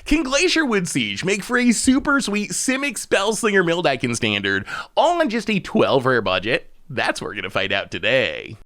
Can Glacerwood Siege make for a super sweet Simic Spellslinger mill deck in Standard, all on just a 12 rare budget? That's what we're going to find out today.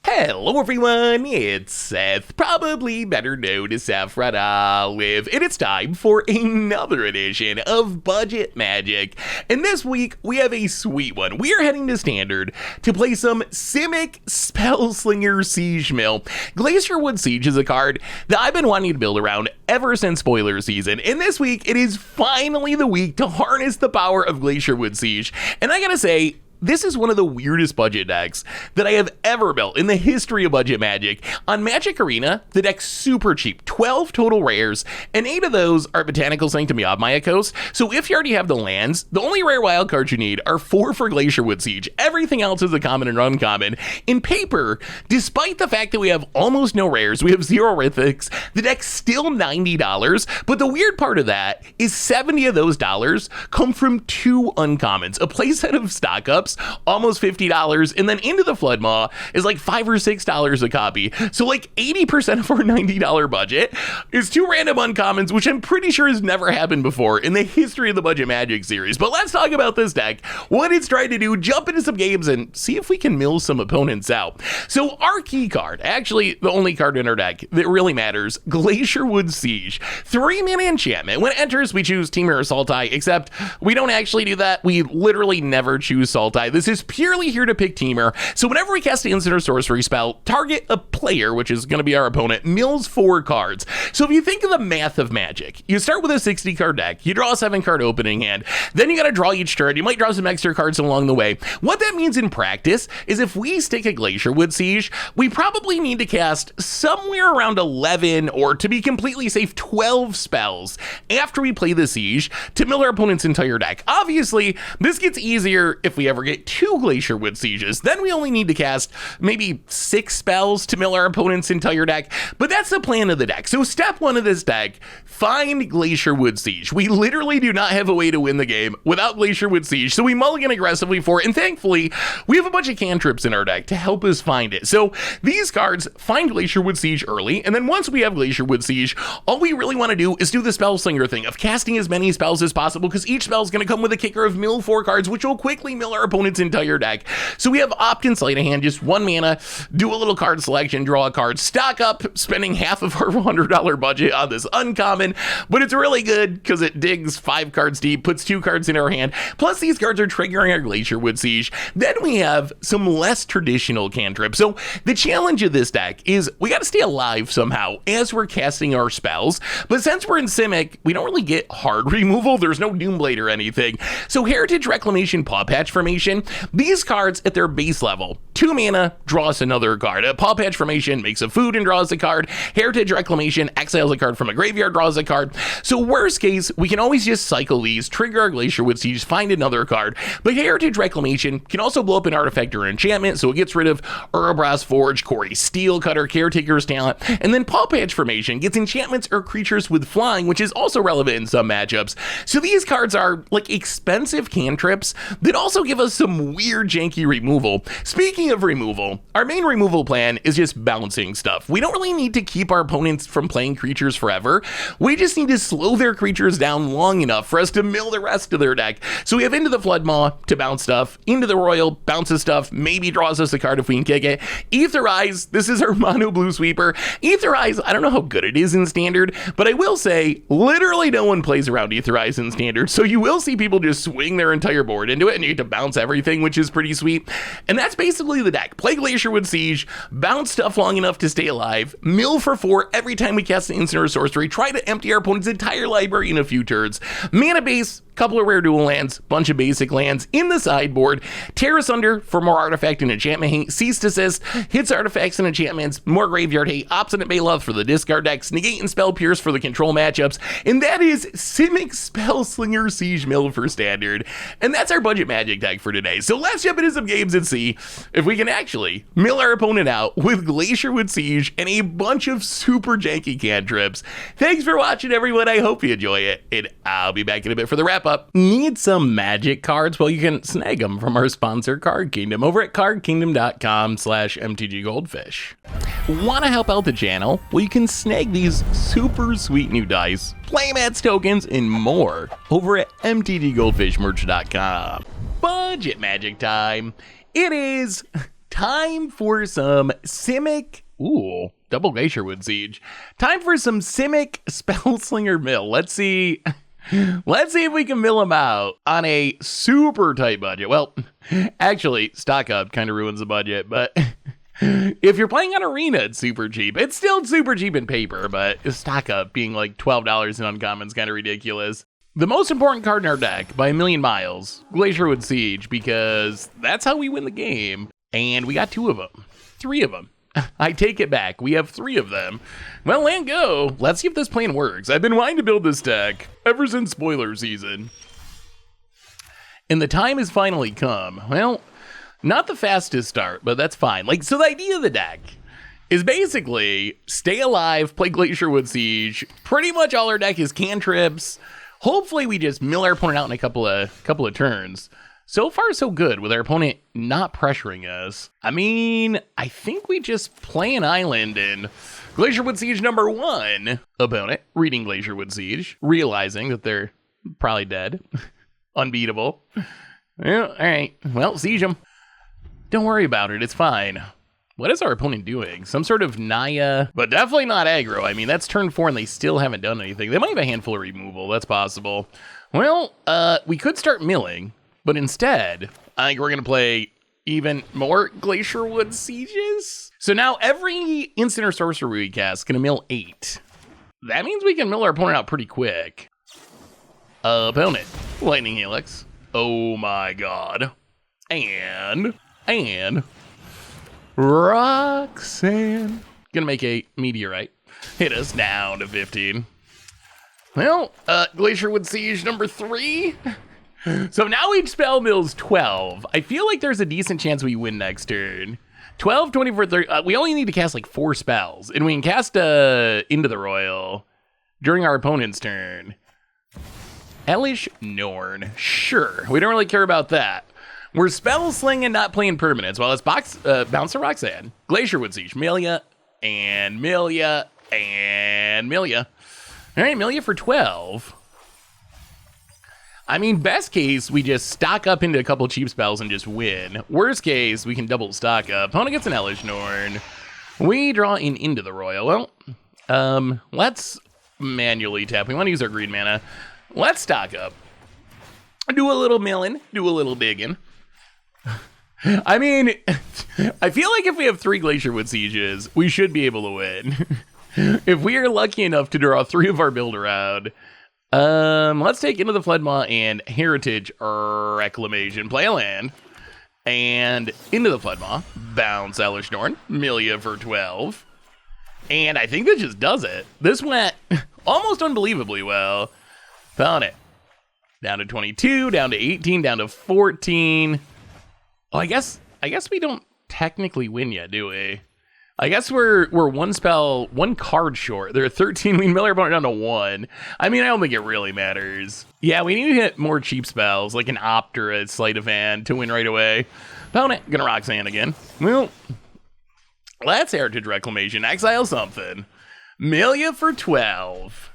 Hello everyone, it's Seth, probably better known as Saffron Olive, and it's time for another edition of Budget Magic. And this week, we have a sweet one. We are heading to Standard to play some Simic Spellslinger Siege Mill. Glacerwood Siege is a card that I've been wanting to build around ever since spoiler season, and this week, it is finally the week to harness the power of Glacerwood Siege. And I gotta say, this is one of the weirdest budget decks that I have ever built in the history of Budget Magic. On Magic Arena, the deck's super cheap, 12 total rares, and 8 of those are Botanical Sanctum Yawgmoth Coast. So if you already have the lands, the only rare wild cards you need are 4 for Glacerwood Siege. Everything else is a common and uncommon. In paper, despite the fact that we have almost no rares, we have 0 Rhythics, the deck's still $90, but the weird part of that is 70 of those dollars come from 2 uncommons, a playset of stock ups, almost $50, and then Into the Floodmaw is like $5 or $6 a copy. So like 80% of our $90 budget is 2 random uncommons, which I'm pretty sure has never happened before in the history of the Budget Magic series. But let's talk about this deck, what it's trying to do, jump into some games, and see if we can mill some opponents out. So our key card, actually the only card in our deck that really matters, Glacerwood Siege. 3-mana enchantment. When it enters, we choose Temur or Sultai, except we don't actually do that. We literally never choose Sultai. This is purely here to pick Temur. So whenever we cast an instant or sorcery spell, target a player, which is going to be our opponent, mills 4 cards. So if you think of the math of Magic, you start with a 60 card deck, you draw a 7 card opening hand, then you got to draw each turn, you might draw some extra cards along the way. What that means in practice is if we stick a Glacerwood Siege, we probably need to cast somewhere around 11, or to be completely safe, 12 spells after we play the Siege to mill our opponent's entire deck. Obviously, this gets easier if we ever get 2 Glacerwood Sieges. Then we only need to cast maybe 6 spells to mill our opponent's entire deck, but that's the plan of the deck. So step 1 of this deck, find Glacerwood Siege. We literally do not have a way to win the game without Glacerwood Siege, so we mulligan aggressively for it, and thankfully, we have a bunch of cantrips in our deck to help us find it. So these cards find Glacerwood Siege early, and then once we have Glacerwood Siege, all we really want to do is do the Spellslinger thing of casting as many spells as possible, because each spell is going to come with a kicker of mill 4 cards, which will quickly mill our opponent's entire deck. So we have Opt-in Sleight of Hand, just 1 mana, do a little card selection, draw a card, stock up, spending half of our $100 budget on this uncommon, but it's really good because it digs 5 cards deep, puts 2 cards in our hand, plus these cards are triggering our Glacerwood Siege. Then we have some less traditional cantrips. So the challenge of this deck is we got to stay alive somehow as we're casting our spells, but since we're in Simic, we don't really get hard removal. There's no Doomblade or anything. So Heritage Reclamation, Paw Patch Formation, these cards at their base level, 2 mana, draw us another card. A Paw Patch Formation makes a food and draws a card. Heritage Reclamation exiles a card from a graveyard, draws a card. So worst case, we can always just cycle these, trigger our Glacerwood Siege, find another card. But Heritage Reclamation can also blow up an artifact or enchantment, so it gets rid of Urbra's Forge, Corey Steel Cutter, Caretaker's Talent, and then Paw Patch Formation gets enchantments or creatures with flying, which is also relevant in some matchups. So these cards are like expensive cantrips that also give us some weird janky removal. Speaking of removal, our main removal plan is just bouncing stuff. We don't really need to keep our opponents from playing creatures forever. We just need to slow their creatures down long enough for us to mill the rest of their deck. So we have Into the Floodmaw to bounce stuff, Into the Royal bounces stuff, maybe draws us a card if we can kick it. Ether Eyes, this is our mono blue sweeper. Ether Eyes, I don't know how good it is in Standard, but I will say literally no one plays around Ether Eyes in Standard, so you will see people just swing their entire board into it and you get to bounce everything, which is pretty sweet. And that's basically the deck. Play Glacerwood Siege, bounce stuff long enough to stay alive, mill for 4 every time we cast an instant or sorcery, try to empty our opponent's entire library in a few turns. Mana base, couple of rare dual lands, bunch of basic lands in the sideboard. Tear Asunder for more artifact and enchantment hate. Cease Desist hits artifacts and enchantments, more graveyard hate. Obstinate Baloth for the discard decks. Negate and Spell Pierce for the control matchups. And that is Simic Spellslinger Siege Mill for Standard. And that's our Budget Magic deck for today. So let's jump into some games and see if we can actually mill our opponent out with Glacerwood Siege and a bunch of super janky cantrips. Thanks for watching, everyone. I hope you enjoy it, and I'll be back in a bit for the wrap up. up. Need some magic cards? Well, you can snag them from our sponsor, Card Kingdom, over at cardkingdom.com/mtggoldfish. Want to help out the channel? Well, you can snag these super sweet new dice, playmats, tokens, and more over at mtggoldfishmerch.com. Budget magic time. It is time for some Simic. Ooh, double Glacerwood Siege. Time for some Simic Spellslinger mill. Let's see if we can mill them out on a super tight budget. Well, actually, stock up kind of ruins the budget, but if you're playing on Arena, it's super cheap. It's still super cheap in paper, but stock up being like $12 in uncommon is kind of ridiculous. The most important card in our deck by a million miles, Glacerwood Siege, because that's how we win the game. And we got 2 of them. 3 of them. I take it back. We have 3 of them. Well, and go. Let's see if this plan works. I've been wanting to build this deck ever since spoiler season. And the time has finally come. Well, not the fastest start, but that's fine. So the idea of the deck is basically stay alive, play Glacerwood Siege. Pretty much all our deck is cantrips. Hopefully we just mill our opponent out in a couple of turns. So far, so good with our opponent not pressuring us. I mean, I think we just play an island in Glacerwood Siege number 1. Opponent reading Glacerwood Siege, realizing that they're probably dead. Unbeatable. Yeah, all right. Well, siege them. Don't worry about it. It's fine. What is our opponent doing? Some sort of Naya, but definitely not aggro. I mean, that's turn 4 and they still haven't done anything. They might have a handful of removal. That's possible. Well, we could start milling, but instead, I think we're going to play even more Glacerwood Sieges. So now every instant or sorcery we cast is going to mill 8. That means we can mill our opponent out pretty quick. Opponent, Lightning Helix. Oh my god. And Roxanne. Gonna make a meteorite. Hit us down to 15. Well, Glacerwood Siege number 3. So now each spell mills 12. I feel like there's a decent chance we win next turn. 12, 24, 30. We only need to cast like 4 spells. And we can cast Into the Royal during our opponent's turn. Hellish Norn. Sure. We don't really care about that. We're spell slinging, not playing permanents. Well, let's bounce to Roxanne. Glacerwood Siege. Milia and Milia and Milia. All right, Milia for 12. I mean, best case, we just stock up into a couple cheap spells and just win. Worst case, we can double stock up. Opponent gets an Hellish Norn. We draw Into the Royal. Well, let's manually tap. We want to use our green mana. Let's stock up. Do a little milling. Do a little digging. I mean, I feel like if we have 3 Glacerwood Sieges, we should be able to win. If we are lucky enough to draw 3 of our build around, let's take Into the Floodmaw and Heritage Reclamation. Play a land. And Into the Floodmaw. Bounce Hellish Norn. Milia for 12. And I think this just does it. This went almost unbelievably well. Found it. Down to 22, down to 18, down to 14. Oh, I guess we don't technically win yet, do we? I guess we're 1 spell, 1 card short. There are 13. We mill our opponent down to 1. I mean, I don't think it really matters. Yeah, we need to hit more cheap spells, like an Opt or a Sleight of Hand to win right away. Opponent, gonna Roxanne again. Well, let's Heritage Reclamation. Exile something. Milia for 12.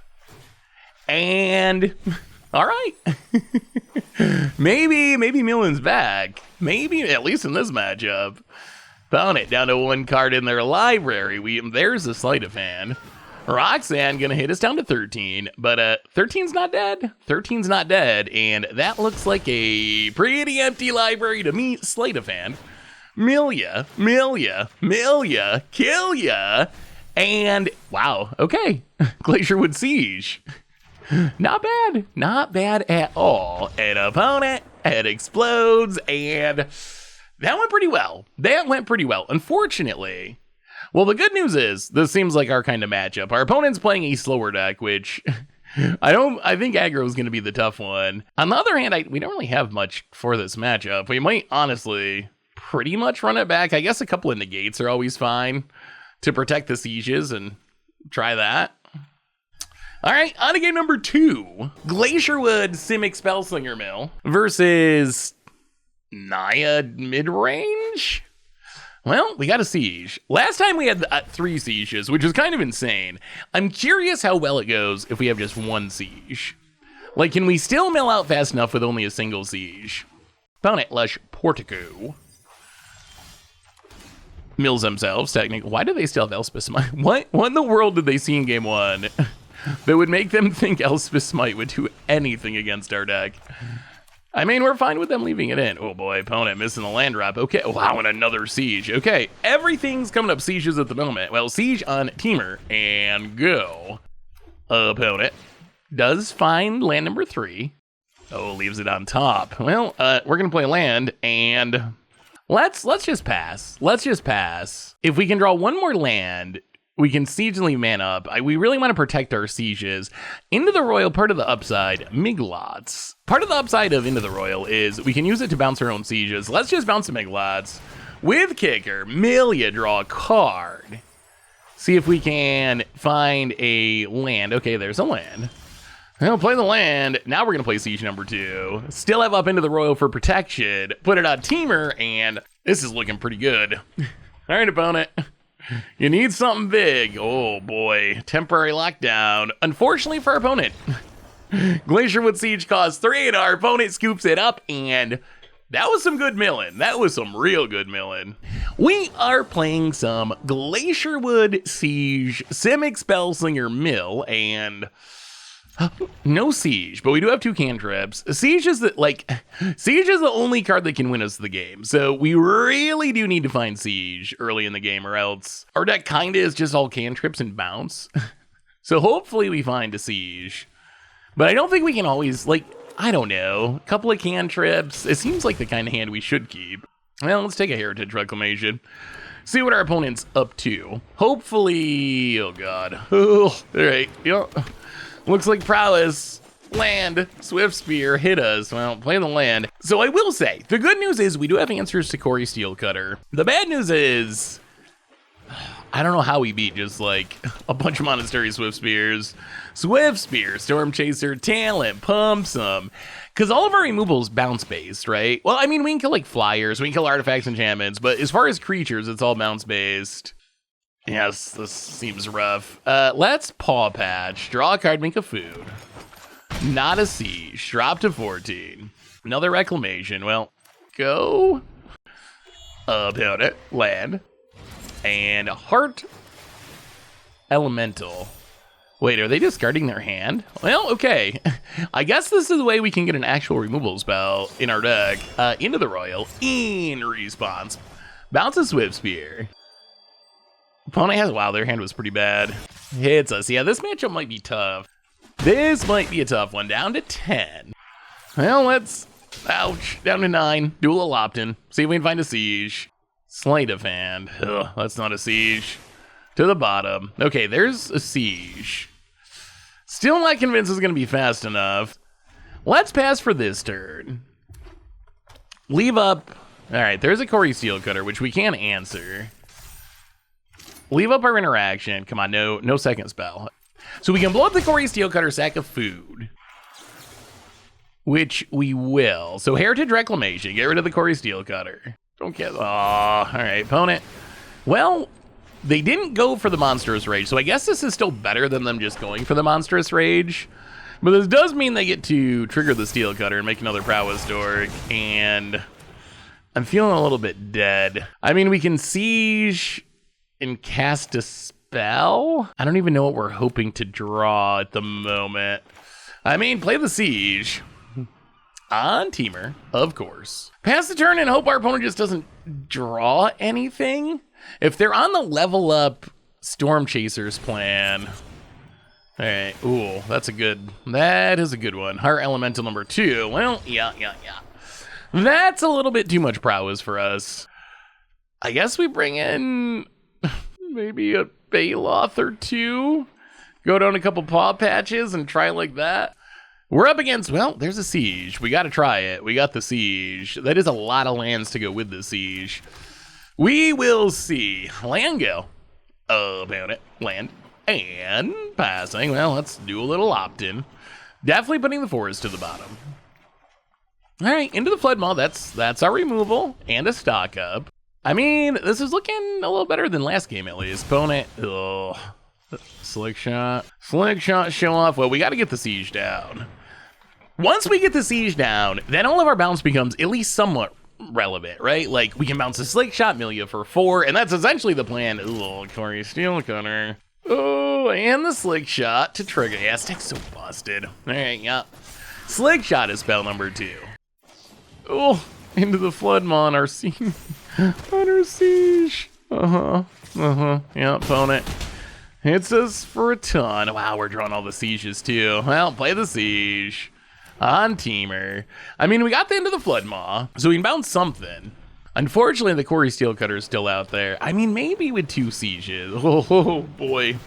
And all right. maybe Millen's back. Maybe, at least in this matchup. Found it. Down to 1 card in their library. There's a Sleight of Hand. Roxanne gonna hit us down to 13. But 13's not dead. 13's not dead. And that looks like a pretty empty library to me. Sleight of Hand. Milia. Kill ya. And, wow, okay. Glacerwood Siege. Not bad at all. An opponent, it explodes, and that went pretty well. Unfortunately, well, the good news is this seems like our kind of matchup. Our opponent's playing a slower deck, which I think aggro is going to be the tough one. On the other hand, we don't really have much for this matchup. We might honestly pretty much run it back. I guess a couple of negates are always fine to protect the sieges and try that. All right, on to game number 2. Glacerwood Simic Spellslinger Mill versus Naya Midrange? Well, we got a siege. Last time we had 3 sieges, which was kind of insane. I'm curious how well it goes if we have just 1 siege. Like, can we still mill out fast enough with only a single siege? Opponent, Lush Portico. Mills themselves, technically. Why do they still have Elspeth Smite? What in the world did they see in game 1 that would make them think Elspeth Smite would do anything against our deck? I mean, we're fine with them leaving it in. Oh boy, opponent missing the land drop. Okay, wow, and another siege. Okay, everything's coming up sieges at the moment. Well, siege on Teamer, and go. Opponent does find land number 3. Oh, leaves it on top. Well, we're gonna play land, and let's just pass. Let's just pass. If we can draw 1 more land, we can siege and leave man up. We really want to protect our sieges. Into the Royal, part of the upside, Miglots. Part of the upside of Into the Royal is we can use it to bounce our own sieges. Let's just bounce the Miglots. With Kicker, Milia, draw a card. See if we can find a land. Okay, there's a land. I'll play the land. Now we're going to play siege number 2. Still have up Into the Royal for protection. Put it on Teamer, and this is looking pretty good. All right, opponent. You need something big. Oh boy, temporary lockdown. Unfortunately for our opponent, Glacerwood Siege costs 3 and our opponent scoops it up, and that was some good milling. That was some real good milling. We are playing some Glacerwood Siege Simic Spellslinger Mill, and no siege, but we do have 2 cantrips. Siege is the only card that can win us the game. So we really do need to find siege early in the game, or else our deck kinda is just all cantrips and bounce. So hopefully we find a siege. But I don't think we can always, I don't know, a couple of cantrips. It seems like the kind of hand we should keep. Well, let's take a Heritage Reclamation. See what our opponent's up to. Hopefully, oh god. Oh, all right, yep. Looks like prowess, land, Swift Spear, hit us. Well, play the land. So I will say, the good news is we do have answers to Corey Steelcutter. The bad news is, I don't know how we beat just a bunch of Monastery Swift Spears. Swift Spear, Storm Chaser, Talent, Pump some. Because all of our removals bounce based, right? Well, I mean, we can kill flyers, we can kill artifacts, enchantments, but as far as creatures, it's all bounce based. Yes, this seems rough. Let's Paw Patch. Draw a card, make a food. Not a siege. Drop to 14. Another reclamation. Well, go. About it. Land. And Heart Elemental. Wait, are they discarding their hand? Well, okay. I guess this is the way we can get an actual removal spell in our deck. Into the Royal. In response. Bounce a Swift Spear. Opponent has, wow, their hand was pretty bad. Hits us. Yeah, this matchup might be tough. This might be a tough one. Down to 10. Well, let's, ouch, down to 9. Duel a Lopton. See if we can find a siege. Sleight of hand. Ugh, that's not a siege. To the bottom. Okay, there's a siege. Still not convinced it's going to be fast enough. Let's pass for this turn. Leave up. All right, there's a Corey Steelcutter, which we can answer. Leave up our interaction. Come on, no second spell. So we can blow up the Corey Steelcutter, sack of food. Which we will. So Heritage Reclamation. Get rid of the Corey Steelcutter. Don't get... Aw, all right, opponent. Well, they didn't go for the Monstrous Rage, so I guess this is still better than them just going for the Monstrous Rage. But this does mean they get to trigger the Steelcutter and make another Prowess Dork, and I'm feeling a little bit dead. I mean, we can siege and cast a spell? I don't even know what we're hoping to draw at the moment. I mean, play the siege. On Teamer, of course. Pass the turn and hope our opponent just doesn't draw anything. If they're on the level up Storm Chasers plan. All right, ooh, that is a good one. Heart Elemental number 2. Well, yeah. That's a little bit too much prowess for us. I guess we bring in maybe a Baloth or 2. Go down a couple paw patches and try like that. We're up against, well, there's a siege. We got to try it. We got the siege. That is a lot of lands to go with the siege. We will see. Land go. About it. Land. And passing, well, let's do a little opt-in. Definitely putting the forest to the bottom. All right, into the flood maw, that's our removal and a stock up. I mean, this is looking a little better than last game at least. Opponent, ugh. Slick shot show off. Well, we got to get the siege down. Once we get the siege down, then all of our bounce becomes at least somewhat relevant, right? Like, we can bounce a slick shot, Milia for 4, and that's essentially the plan. Ooh, Corey Steel Cutter. Oh, and the slick shot to trigger. Yeah, Stick's so busted. All right, yeah. Slick shot is spell number 2. Oh, into the flood maw on our siege. On our siege. Yeah, opponent hits us for a ton. Wow, we're drawing all the sieges too. Well, play the siege on Teamer. I mean, we got the end of the flood maw, so we can bounce something. Unfortunately, the Corey Steel Cutter is still out there. I mean, maybe with 2 sieges. Oh boy.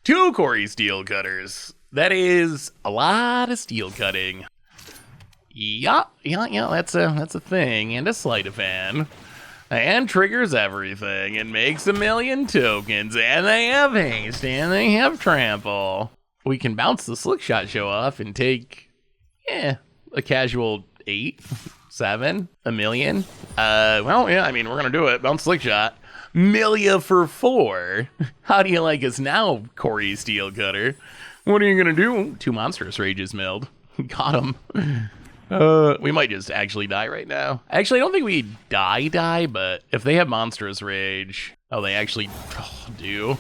2 Corey Steel Cutters. That is a lot of steel cutting. Yeah, that's a thing. And a sleight of hand. And triggers everything and makes 1,000,000 tokens. And they have haste and they have trample. We can bounce the slick shot show off and take, a casual 8, 7, 1,000,000. Well, yeah, I mean, we're gonna do it. Bounce slick shot. Milia for 4. How do you like us now, Corey Steel Cutter? What are you gonna do? 2 monstrous rages milled. Got him. We might just actually die right now. Actually, I don't think we die, but if they have monstrous rage, they actually do.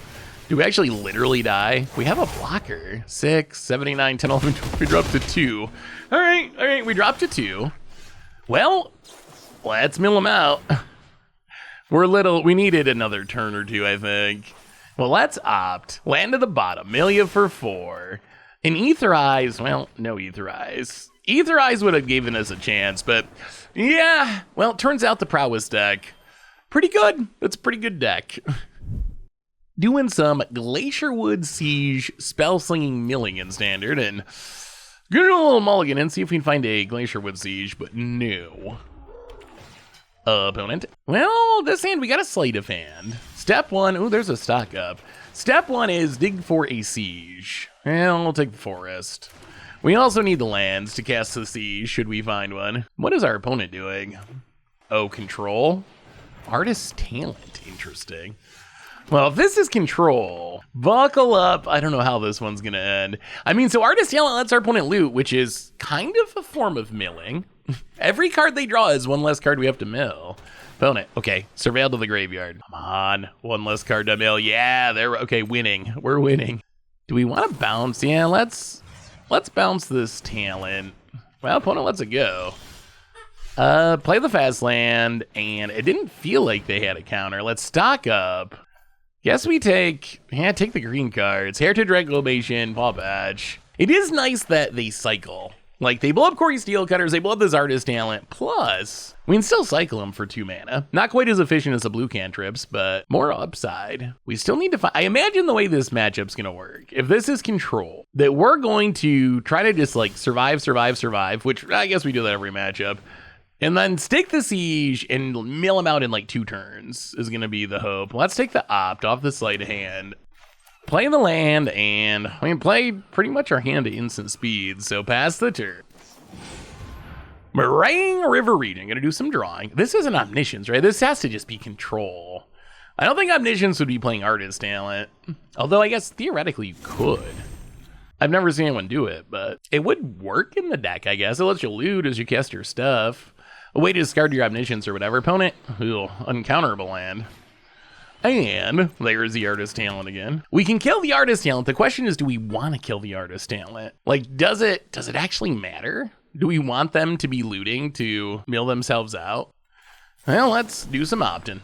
Do we actually literally die? We have a blocker. 6, 79, 10, 11, 12. We dropped to 2. All right, we dropped to 2. Well, let's mill them out. We needed another turn or 2, I think. Well, let's opt. Land to the bottom. Milia for 4. And Ether Eyes, well, no Ether Eyes. Ether Eyes would have given us a chance, but yeah, well, it turns out the Prowess deck, pretty good. That's a pretty good deck. Doing some Glacerwood Siege spell-slinging milling in standard, and gonna do a little mulligan and see if we can find a Glacerwood Siege, but no. Opponent. Well, this hand, we got a sleight of hand. Step 1, ooh, there's a stock up. Step 1 is dig for a siege. Well, we'll take the forest. We also need the lands to cast the siege, should we find one. What is our opponent doing? Oh, control? Artist talent, interesting. Well, if this is control, buckle up. I don't know how this one's gonna end. I mean, so artist talent lets our opponent loot, which is kind of a form of milling. Every card they draw is 1 less card we have to mill. Opponent, okay, surveil to the graveyard. Come on, 1 less card to mill. Yeah, okay, winning. We're winning. Do we want to bounce? Yeah, let's bounce this talent. Well, opponent lets it go. Play the fast land, and it didn't feel like they had a counter. Let's stock up. Guess we take the green cards. Heritage Reclamation, Paw Patch. It is nice that they cycle. Like, they blow up Corey Steel Cutters, they blow up this artist talent, plus we can still cycle them for 2 mana. Not quite as efficient as the blue cantrips, but more upside. We still need to find, I imagine the way this matchup's gonna work, if this is control, that we're going to try to just like survive, which I guess we do that every matchup, and then stick the siege and mill them out in like 2 turns is gonna be the hope. Let's take the opt off the sleight of hand. Play the land, and I mean, play pretty much our hand to instant speed, so pass the turn. Meringue River Region, gonna do some drawing. This isn't Omniscience, right? This has to just be control. I don't think Omniscience would be playing artist talent, although I guess theoretically you could. I've never seen anyone do it, but it would work in the deck, I guess. It lets you loot as you cast your stuff. A way to discard your Omniscience or whatever. Opponent, uncounterable land. And there's the artist talent again. We can kill the artist talent. The question is, do we want to kill the artist talent? Like, does it actually matter? Do we want them to be looting to mill themselves out? Well, let's do some opt-in.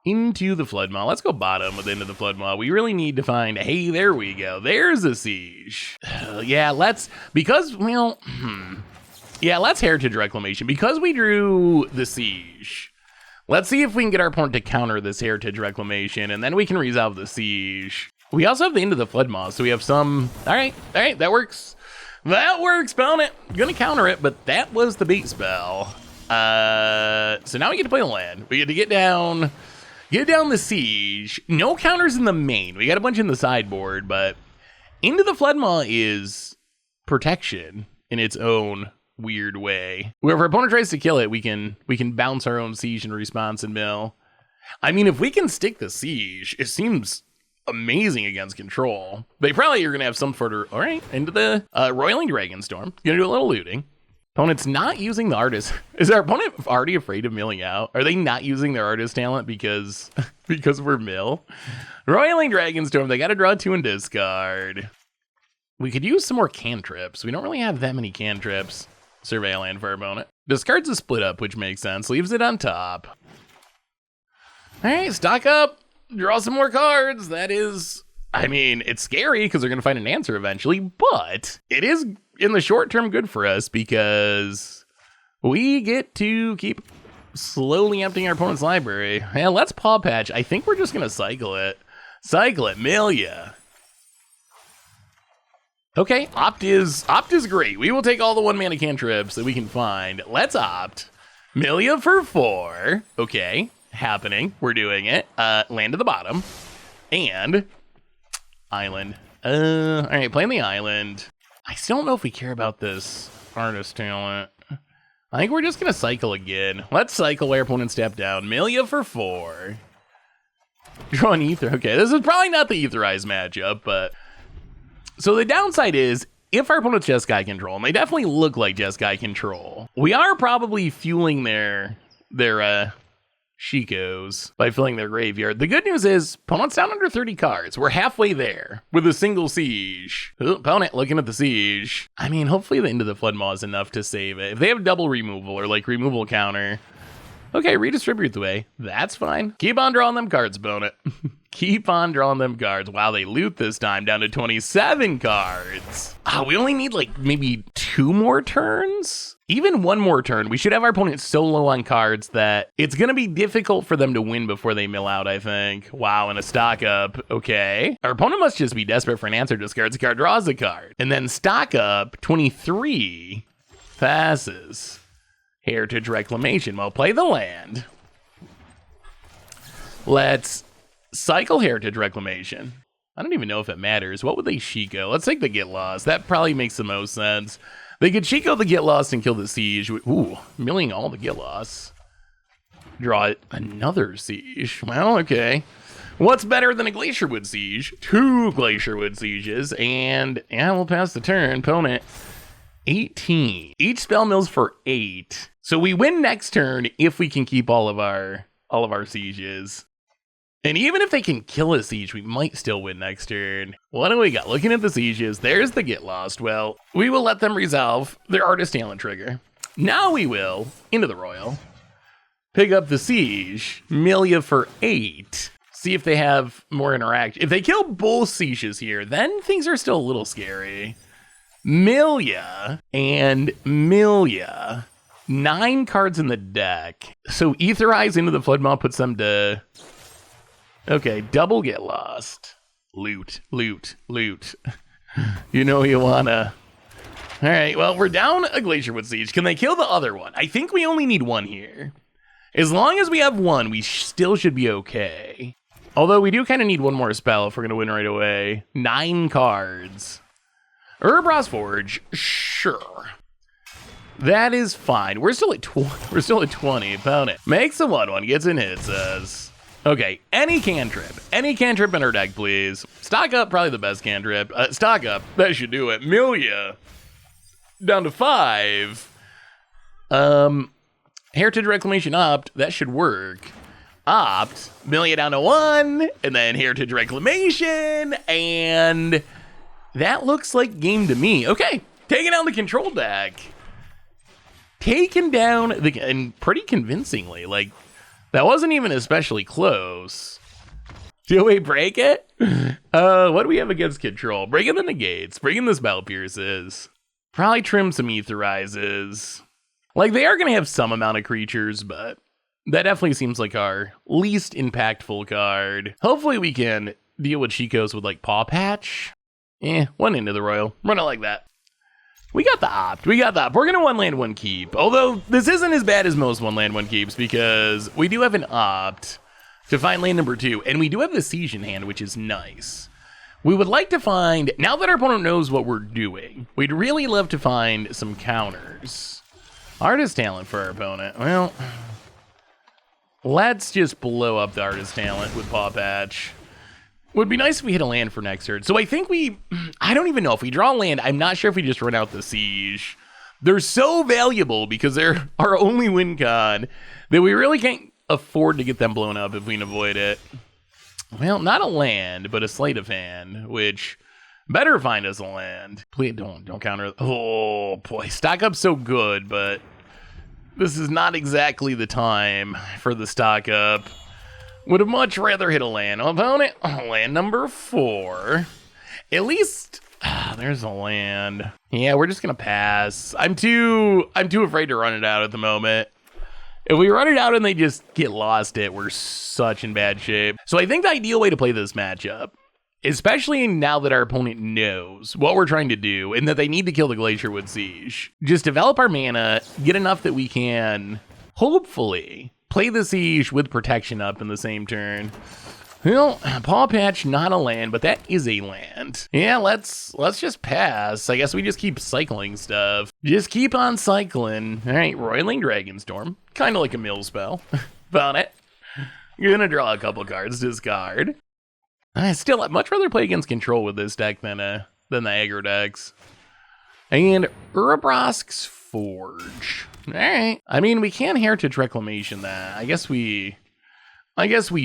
Into the flood maw. Let's go bottom with into the flood maw. We really need to find, hey, there we go. There's a siege. Yeah, let's Heritage Reclamation. Because we drew the siege, let's see if we can get our opponent to counter this Heritage Reclamation, and then we can resolve the siege. We also have the end of the flood maw, so we have some. All right, that works. That works, opponent. Gonna counter it, but that was the bait spell. So now we get to play the land. We get to get down Get down the siege. No counters in the main. We got a bunch in the sideboard, but Into the Floodmaw is protection in its own weird way. Where if our opponent tries to kill it, we can bounce our own siege in response and mill. I mean, if we can stick the siege, it seems amazing against control. They probably are going to have some sort of, all right, into the Roiling Dragonstorm. Going to do a little looting. Opponent's not using the artist. Is our opponent already afraid of milling out? Are they not using their artist talent because we're mill? Roiling Dragonstorm, they got to draw 2 and discard. We could use some more cantrips. We don't really have that many cantrips. Survey a land for our opponent. Discards a split up, which makes sense. Leaves it on top. All right, stock up. Draw some more cards. That is, I mean, it's scary because they're going to find an answer eventually, but it is in the short term good for us because we get to keep slowly emptying our opponent's library. Yeah, let's Paw Patch. I think we're just going to cycle it. Cycle it, Milia. Okay, Opt is great. We will take all the 1-mana cantrips that we can find. Let's Opt. Milia for 4. Okay. Happening. We're doing it. Land to the bottom. And island. All right, playing the island. I still don't know if we care about this artist talent. I think we're just going to cycle again. Let's cycle where opponent step down. Milia for 4. Draw an Ether. Okay, this is probably not the Etherized matchup, but... So the downside is, if our opponent's Jeskai control, and they definitely look like Jeskai control, we are probably fueling their Shikos by filling their graveyard. The good news is, opponent's down under 30 cards. We're halfway there with a single siege. Ooh, opponent looking at the siege. I mean, hopefully the Into the Floodmaw is enough to save it. If they have double removal or like removal counter, okay, redistribute the way. That's fine. Keep on drawing them cards, opponent. Keep on drawing them cards. Wow, they loot this time down to 27 cards. We only need like maybe 2 more turns? Even 1 more turn. We should have our opponent so low on cards that it's going to be difficult for them to win before they mill out, I think. Wow, and a stock up. Okay. Our opponent must just be desperate for an answer. Discards a card, draws a card. And then stock up, 23, passes. Heritage Reclamation. Well, play the land. Let's cycle Heritage Reclamation. I don't even know if it matters. What would they Shiko? Let's take the Get Lost. That probably makes the most sense. They could Shiko the Get Lost and kill the Siege. Ooh, milling all the Get Lost. Draw another Siege. Well, okay. What's better than a Glacerwood Siege? 2 Glacerwood Sieges. And yeah, we'll pass the turn. Opponent, 18. Each spell mills for 8. So we win next turn if we can keep all of our sieges. And even if they can kill a siege, we might still win next turn. What do we got? Looking at the sieges, there's the Get Lost. Well, we will let them resolve their artist talent trigger. Now we will, into the Royal, pick up the siege, Milia for 8. See if they have more interaction. If they kill both sieges here, then things are still a little scary. Milia and Milia. 9 cards in the deck. So Etherize Into the Floodmaw puts them to... Okay, double Get Lost. Loot, loot, loot. You know you wanna... Alright, well, we're down a Glacerwood Siege. Can they kill the other one? I think we only need 1 here. As long as we have 1, we still should be okay. Although we do kind of need 1 more spell if we're gonna win right away. 9 cards. Urbra's Forge, sure. That is fine. We're still at 20. Opponent makes a 1/1, gets in hit, says. Okay, any cantrip in our deck, please. Stock up, probably the best cantrip. Stock up, that should do it. Milia, down to 5. Heritage Reclamation Opt, that should work. Opt, Milia down to 1, and then Heritage Reclamation, and that looks like game to me. Okay, taking down the control deck. Taken down, and pretty convincingly, like, that wasn't even especially close. Do we break it? What do we have against control? Breaking the negates, breaking the spell pierces. Probably trim some Etherizes. Like, they are going to have some amount of creatures, but that definitely seems like our least impactful card. Hopefully we can deal with Shikos with, like, Paw Patch. 1 into the Royal. Run it like that. We got the Opt. We're going to 1 land, 1 keep. Although, this isn't as bad as most 1 land, 1 keeps because we do have an Opt. to find land number 2. And we do have the Siege in hand, which is nice. We would like to find, now that our opponent knows what we're doing, we'd really love to find some counters. Artist talent for our opponent. Well, let's just blow up the artist talent with Paw Patch. Would be nice if we hit a land for next turn. So I think I don't even know if we draw land. I'm not sure if we just run out the Siege. They're so valuable because they're our only win con that we really can't afford to get them blown up if we can avoid it. Well, not a land, but a sleight of hand, which better find us a land. Please don't counter. Oh boy, stock up's so good, but this is not exactly the time for the stock up. Would have much rather hit a land. Opponent, land number 4. At least there's a land. Yeah, we're just gonna pass. I'm too afraid to run it out at the moment. If we run it out and they just get lost we're such in bad shape. So I think the ideal way to play this matchup, especially now that our opponent knows what we're trying to do and that they need to kill the Glacerwood Siege, just develop our mana, get enough that we can hopefully play the Siege with protection up in the same turn. Well, Paw Patch, not a land, but that is a land. Yeah, let's just pass. I guess we just keep cycling stuff. Just keep on cycling. All right, Roiling Dragonstorm. Kind of like a mill spell. Found it. You're gonna draw a couple cards, discard. I still, I'd much rather play against control with this deck than the aggro decks. And Urabrosk's Forge. All right. I mean, we can Heritage Reclamation that. I guess we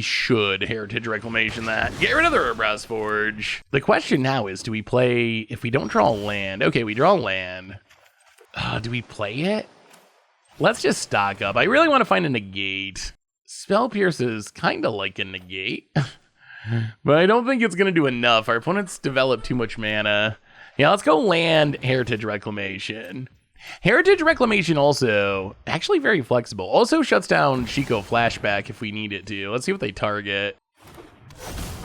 should Heritage Reclamation that. Get rid of the Urabrosk's Forge. The question now is, do we play, if we don't draw a land? Okay, we draw a land. Do we play it? Let's just stock up. I really want to find a negate. Spell Pierce is kind of like a negate. But I don't think it's going to do enough. Our opponent's developed too much mana. Yeah, let's go land Heritage Reclamation. Heritage Reclamation also, actually very flexible. Also shuts down Shiko Flashback if we need it to. Let's see what they target.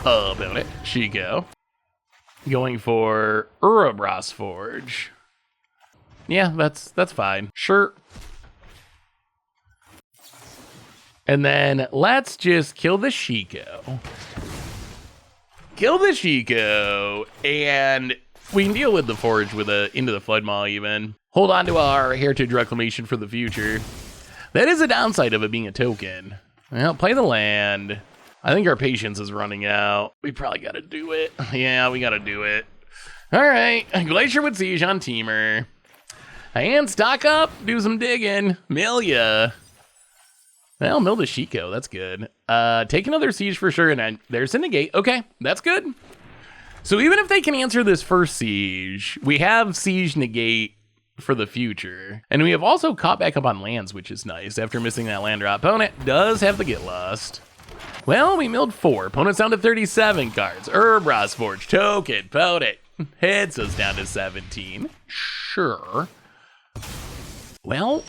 Opponent, Shiko. Going for Urabrosk's Forge. Yeah, that's fine. Sure. And then let's just kill the Shiko. Kill the Shiko, and we can deal with the Forge with Into the Floodmaw even. Hold on to our Heritage Reclamation for the future. That is a downside of it being a token. Well, play the land. I think our patience is running out. We probably gotta do it. Yeah, we gotta do it. All right, Glacerwood Siege on Teamer. And stock up, do some digging. Milia. Well, mill the Shiko, that's good. Take another Siege for sure, and then there's a negate. Okay, that's good. So even if they can answer this first Siege, we have Siege negate for the future. And we have also caught back up on lands, which is nice after missing that land drop. Opponent does have the Get Lost. Well, we milled 4. Opponent's down to 37 cards. Urabrosk's Forge, token, opponent. Heads us down to 17. Sure. Well,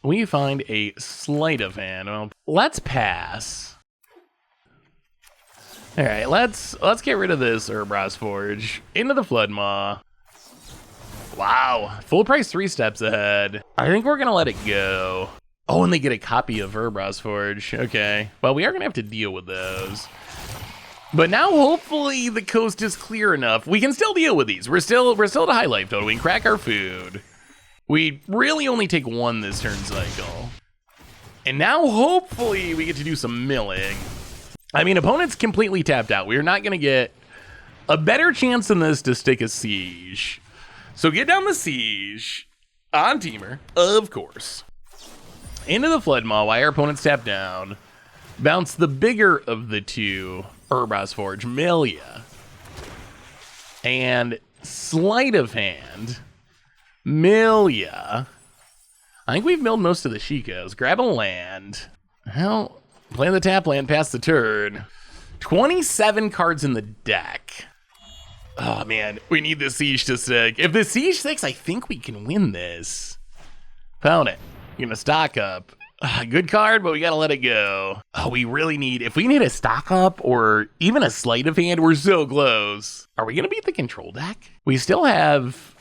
we find a sleight of hand. Well, let's pass. All right, let's get rid of this Urabrosk's Forge. Into the Floodmaw. Wow, full price 3 steps ahead. I think we're gonna let it go. Oh, and they get a copy of Urabrosk's Forge. Okay, well, we are gonna have to deal with those. But now hopefully the coast is clear enough. We can still deal with these. We're still at a high life total. We can crack our food. We really only take 1 this turn cycle. And now hopefully we get to do some milling. I mean, opponent's completely tapped out. We're not gonna get a better chance than this to stick a Siege. So get down the Siege on Teamer, of course. Into the Floodmaw while our opponent's tapped down. Bounce the bigger of the 2 Urabrosk's Forge, Milia. And sleight of hand, Milia. I think we've milled most of the Shikos. Grab a land. Well, play the tap land past the turn. 27 cards in the deck. Oh man, we need the Siege to stick. If the Siege sticks, I think we can win this. Found it. You're gonna stock up. Good card, but we gotta let it go. Oh, we really need, if we need a stock up or even a sleight of hand, we're so close. Are we gonna beat the control deck? We still have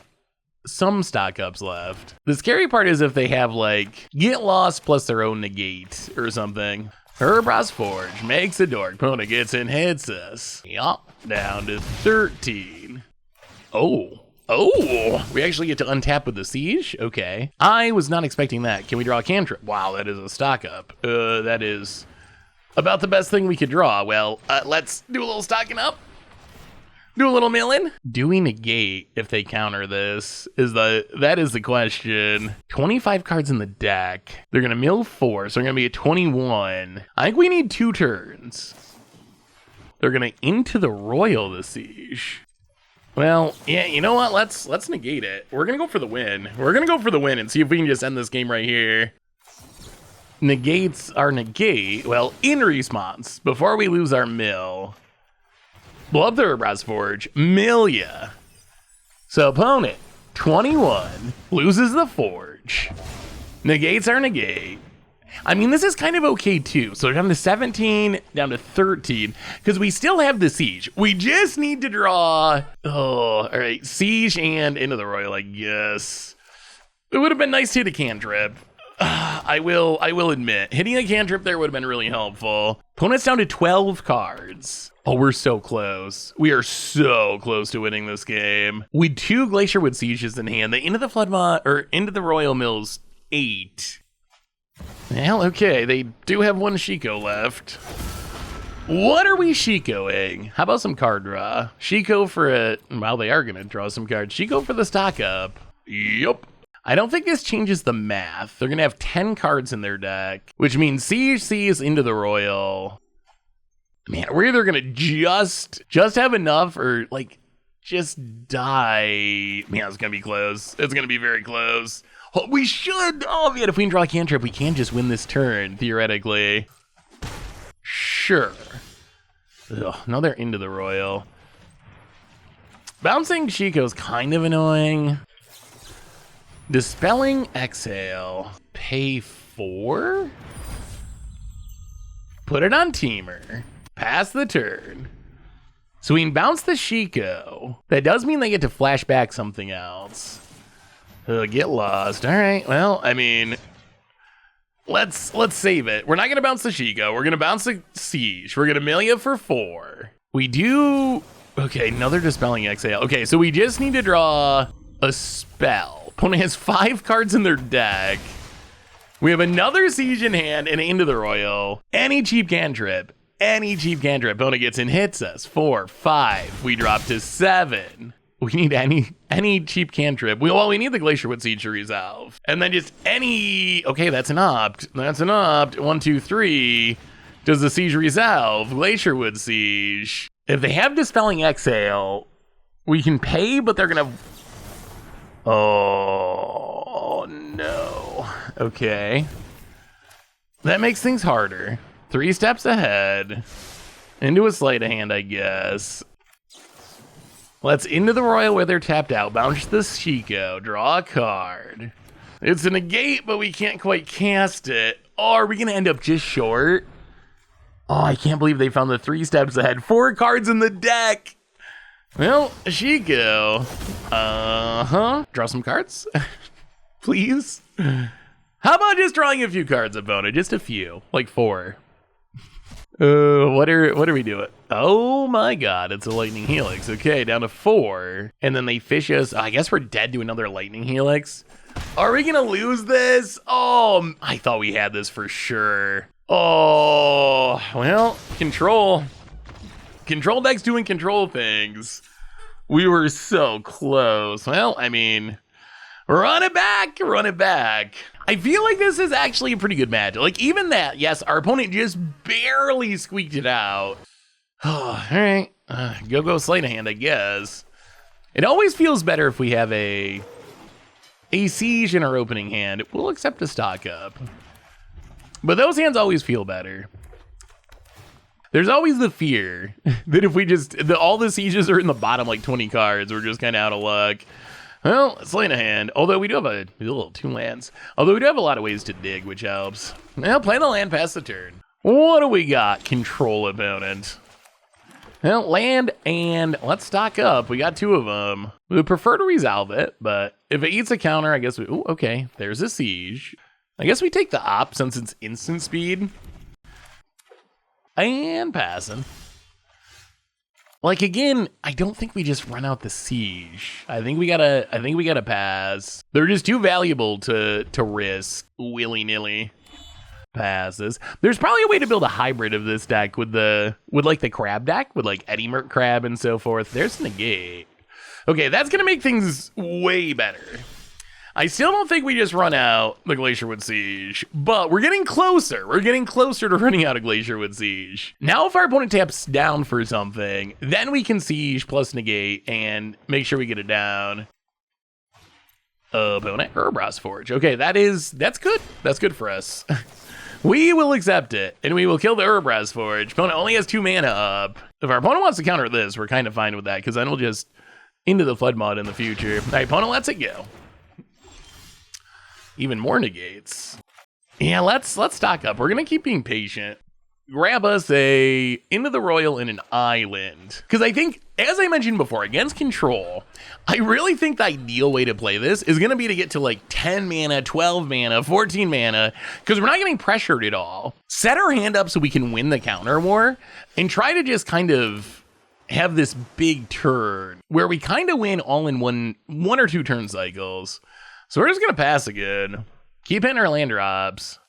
some stock ups left. The scary part is if they have like Get Lost plus their own negate or something. Herbrás Forge makes a dork. Opponent gets and hits us. Yup, down to 13. Oh, we actually get to untap with the Siege? Okay. I was not expecting that. Can we draw a cantrip? Wow, that is a stock up. That is about the best thing we could draw. Well, let's do a little stocking up. Do a little milling. Do we negate if they counter this? That is the question. 25 cards in the deck. They're gonna mill 4, so they're gonna be at 21. I think we need 2 turns. They're gonna into the Royal the Siege. Well, yeah, you know what? Let's negate it. We're gonna go for the win. We're gonna go for the win and see if we can just end this game right here. Negates our negate. Well, in response, before we lose our mill, blow up the Herbrás Forge, Milia. So opponent, 21, loses the Forge, negates our negate. I mean, this is kind of okay too. So down to 17, down to 13, because we still have the Siege. We just need to draw, all right, Siege and into the Royal, I guess. It would have been nice to hit a cantrip. I will admit, hitting a cantrip there would have been really helpful. Opponent's down to 12 cards. Oh, we're so close. We are so close to winning this game. With 2 Glacerwood Sieges in hand, the into the Floodmont, or into the Royal Mills 8. Well, okay, they do have 1 Shiko left. What are we Shikoing? How about some card draw? Shiko for a, well, they are gonna draw some cards. Shiko for the stock up. Yup. I don't think this changes the math. They're gonna have 10 cards in their deck, which means Siege sees into the Royal. Man, we're either gonna just have enough or like just die. Man, it's gonna be close. It's gonna be very close. Oh, we should. Oh man, if we can draw a cantrip, we can just win this turn theoretically. Sure. Ugh, now they're into the Royal. Bouncing Shiko's kind of annoying. Dispelling Exhale. Pay 4? Put it on Teamer. Pass the turn. So we can bounce the Shiko. That does mean they get to flash back something else. Get lost. All right. Well, I mean, let's save it. We're not gonna bounce the Shiko. We're gonna bounce the Siege. We're gonna mill you for 4. We do. Okay, another Dispelling Exhale. Okay, so we just need to draw a spell. Opponent has 5 cards in their deck. We have another Siege in hand and into the Royal. Any cheap cantrip. Opponent gets and hits us. 4, 5. We drop to 7. We need any cheap cantrip. We need the Glacerwood Siege to resolve. And then just any, okay, that's an opt. 1, 2, 3. Does the Siege resolve? Glacerwood Siege. If they have Dispelling Exhale, we can pay, but they're gonna, oh no. Okay. That makes things harder. 3 steps ahead. Into a sleight of hand, I guess. Let's into the Royal where they're tapped out. Bounce the Shiko. Draw a card. It's a negate, but we can't quite cast it. Oh, are we going to end up just short? Oh, I can't believe they found the 3 steps ahead. 4 cards in the deck. Well, Shiko. Draw some cards, please. How about just drawing a few cards, opponent? Just a few, like 4. What are we doing? Oh my god, it's a Lightning Helix. Okay, down to 4. And then they fish us. I guess we're dead to another Lightning Helix. Are we gonna lose this? Oh, I thought we had this for sure. Oh, well, control. Control deck's doing control things. We were so close. Well, I mean, run it back. I feel like this is actually a pretty good match. Like, even that, yes, our opponent just barely squeaked it out. Oh, all right. Go sleight of hand, I guess. It always feels better if we have a Siege in our opening hand. We'll accept a stock up. But those hands always feel better. There's always the fear that if we just, all the Sieges are in the bottom like 20 cards, we're just kind of out of luck. Well, sleight of hand. Although we do have a little 2 lands. Although we do have a lot of ways to dig, which helps. Well, play the land, pass the turn. What do we got? Control opponent. Well, land and let's stock up. We got 2 of them. We would prefer to resolve it, but if it eats a counter, I guess we, oh, okay. There's a Siege. I guess we take the op since it's instant speed. And passing. Like, again, I don't think we just run out the siege. I think we gotta pass. They're just too valuable to risk willy-nilly. Passes. There's probably a way to build a hybrid of this deck with like the crab deck, with like Eddie Merc Crab and so forth. There's negate. Okay, that's gonna make things way better. I still don't think we just run out the Glacerwood Siege, but we're getting closer. We're getting closer to running out of Glacerwood Siege. Now if our opponent taps down for something, then we can siege plus negate and make sure we get it down. Opponent, Urbra's Forge. Okay, that's good. That's good for us. We will accept it, and we will kill the Urbra's Forge. Opponent only has 2 mana up. If our opponent wants to counter this, we're kind of fine with that, because then we'll just into the Flood Mod in the future. All right, opponent lets it go. Even more negates. Yeah, let's stock up. We're gonna keep being patient. Grab us a Into the Royal and an Island. Because I think, as I mentioned before, against control, I really think the ideal way to play this is gonna be to get to like 10 mana, 12 mana, 14 mana, because we're not getting pressured at all. Set our hand up so we can win the counter war, and try to just kind of have this big turn where we kind of win all in one or two turn cycles. So we're just going to pass again. Keep hitting our land drops.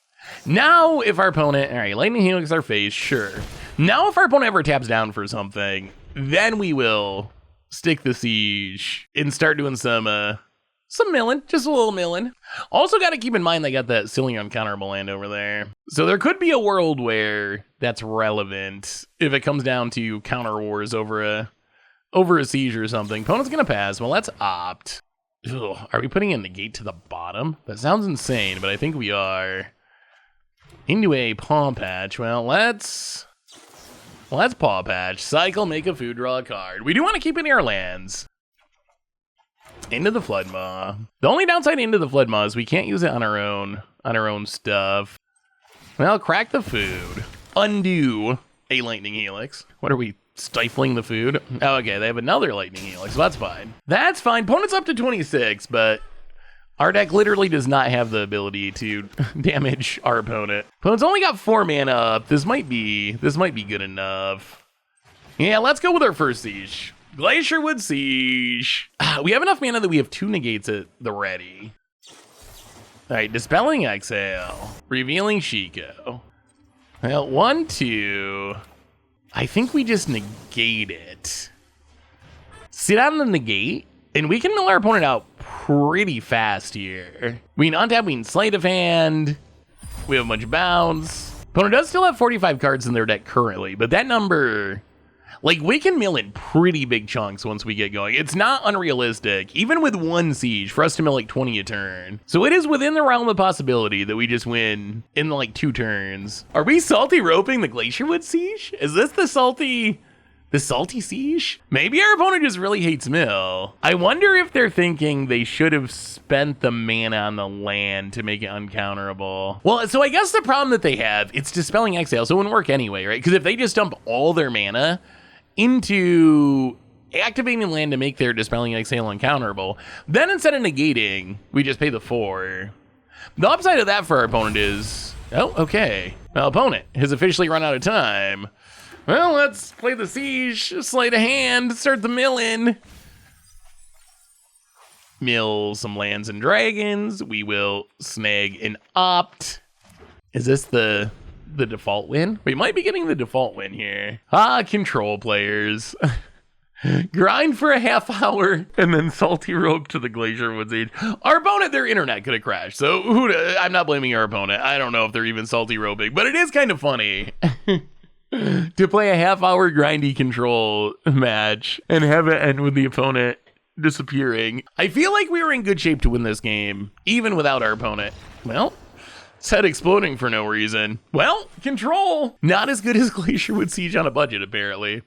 Now, if our opponent... All right, Lightning Helix our face, sure. Now, if our opponent ever taps down for something, then we will stick the siege and start doing some milling. Just a little milling. Also got to keep in mind they got that silly uncounterable land over there. So there could be a world where that's relevant if it comes down to counter wars over a siege or something. Opponent's going to pass. Well, let's opt. Ugh, are we putting in the gate to the bottom? That sounds insane, but I think we are. Into a paw patch. Well, let's paw patch. Cycle, make a food, draw a card. We do want to keep it in our lands. Into the Flood Maw. The only downside into the Flood Maw is we can't use it on our own stuff. Well, crack the food. Undo a Lightning Helix. What are we? Stifling the food? Oh, okay, they have another Lightning Helix, so that's fine. That's fine. Opponent's up to 26, but our deck literally does not have the ability to damage our opponent. Opponent's only got 4 mana up. This might be good enough. Yeah, let's go with our first siege. Glacerwood Siege. We have enough mana that we have 2 negates at the ready. All right, Dispelling Exhale. Revealing Shiko. Well, 1, 2... I think we just negate it. Sit out on the negate, and we can mill our opponent out pretty fast here. We can untap, we can sleight of hand. We have a bunch of bounds. Opponent does still have 45 cards in their deck currently, but that number, like, we can mill in pretty big chunks once we get going. It's not unrealistic, even with 1 siege, for us to mill like 20 a turn. So it is within the realm of possibility that we just win in like 2 turns. Are we salty roping the Glacerwood Siege? Is this the salty siege? Maybe our opponent just really hates mill. I wonder if they're thinking they should have spent the mana on the land to make it uncounterable. Well, so I guess the problem that they have, it's Dispelling Exhale, so it wouldn't work anyway, right? Because if they just dump all their mana into activating land to make their Dispelling Exhale uncounterable, then instead of negating, we just pay the 4. The upside of that for our opponent is, oh, okay. Well, opponent has officially run out of time. Well, let's play the siege, sleight of hand, start the milling. Mill some lands and dragons. We will snag an opt. Is this the default win? We might be getting the default win here. Control players. Grind for a half hour and then salty rope to the Glacerwood Siege. Our opponent, their internet could have crashed. So I'm not blaming our opponent. I don't know if they're even salty roping, but it is kind of funny to play a half hour grindy control match and have it end with the opponent disappearing. I feel like we were in good shape to win this game, even without our opponent. Well, set exploding for no reason. Well, control. Not as good as Glacerwood Siege on a budget, apparently.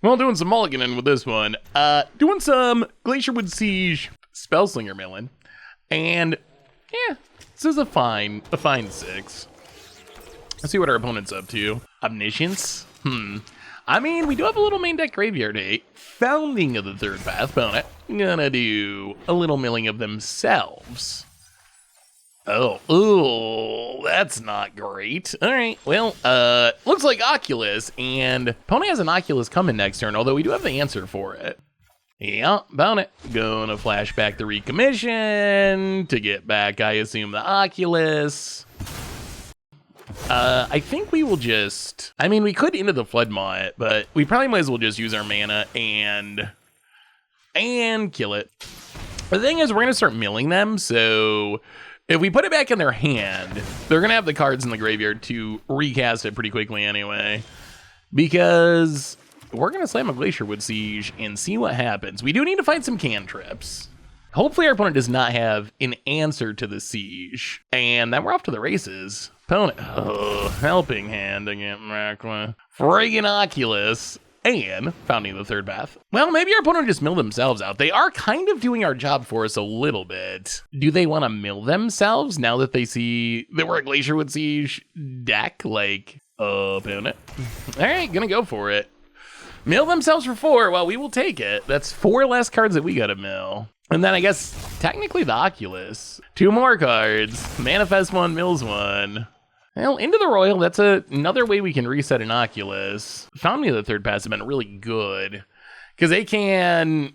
Well, doing some mulliganing with this one. Doing some Glacerwood Siege Spellslinger milling. And, yeah, this is a fine 6. Let's see what our opponent's up to. Omniscience? I mean, we do have a little main deck graveyard 8. Founding of the Third Path opponent. Gonna do a little milling of themselves. Oh, ooh, that's not great. All right, well, looks like Oculus, and Pony has an Oculus coming next turn, although we do have the answer for it. Yeah, about it. Gonna flash back the recommission to get back, I assume, the Oculus. I think we will just... I mean, we could into the Flood Maw it, but we probably might as well just use our mana and kill it. The thing is, we're going to start milling them, so if we put it back in their hand, they're going to have the cards in the graveyard to recast it pretty quickly anyway, because we're going to slam a Glacerwood Siege and see what happens. We do need to find some cantrips. Hopefully our opponent does not have an answer to the Siege, and then we're off to the races. Opponent, helping hand again, friggin' Oculus, and founding the third path. Well, maybe our opponent just mill themselves out. They are kind of doing our job for us a little bit. Do they want to mill themselves now that they see that we're a Glacerwood Siege deck? Like, opponent. All right, gonna go for it. Mill themselves for 4. Well, we will take it. That's 4 less cards that we gotta mill. And then I guess technically the Oculus. 2 more cards. Manifest 1, mills 1. Well, into the Royal, that's another way we can reset an Oculus. Founding the third pass have been really good, because they can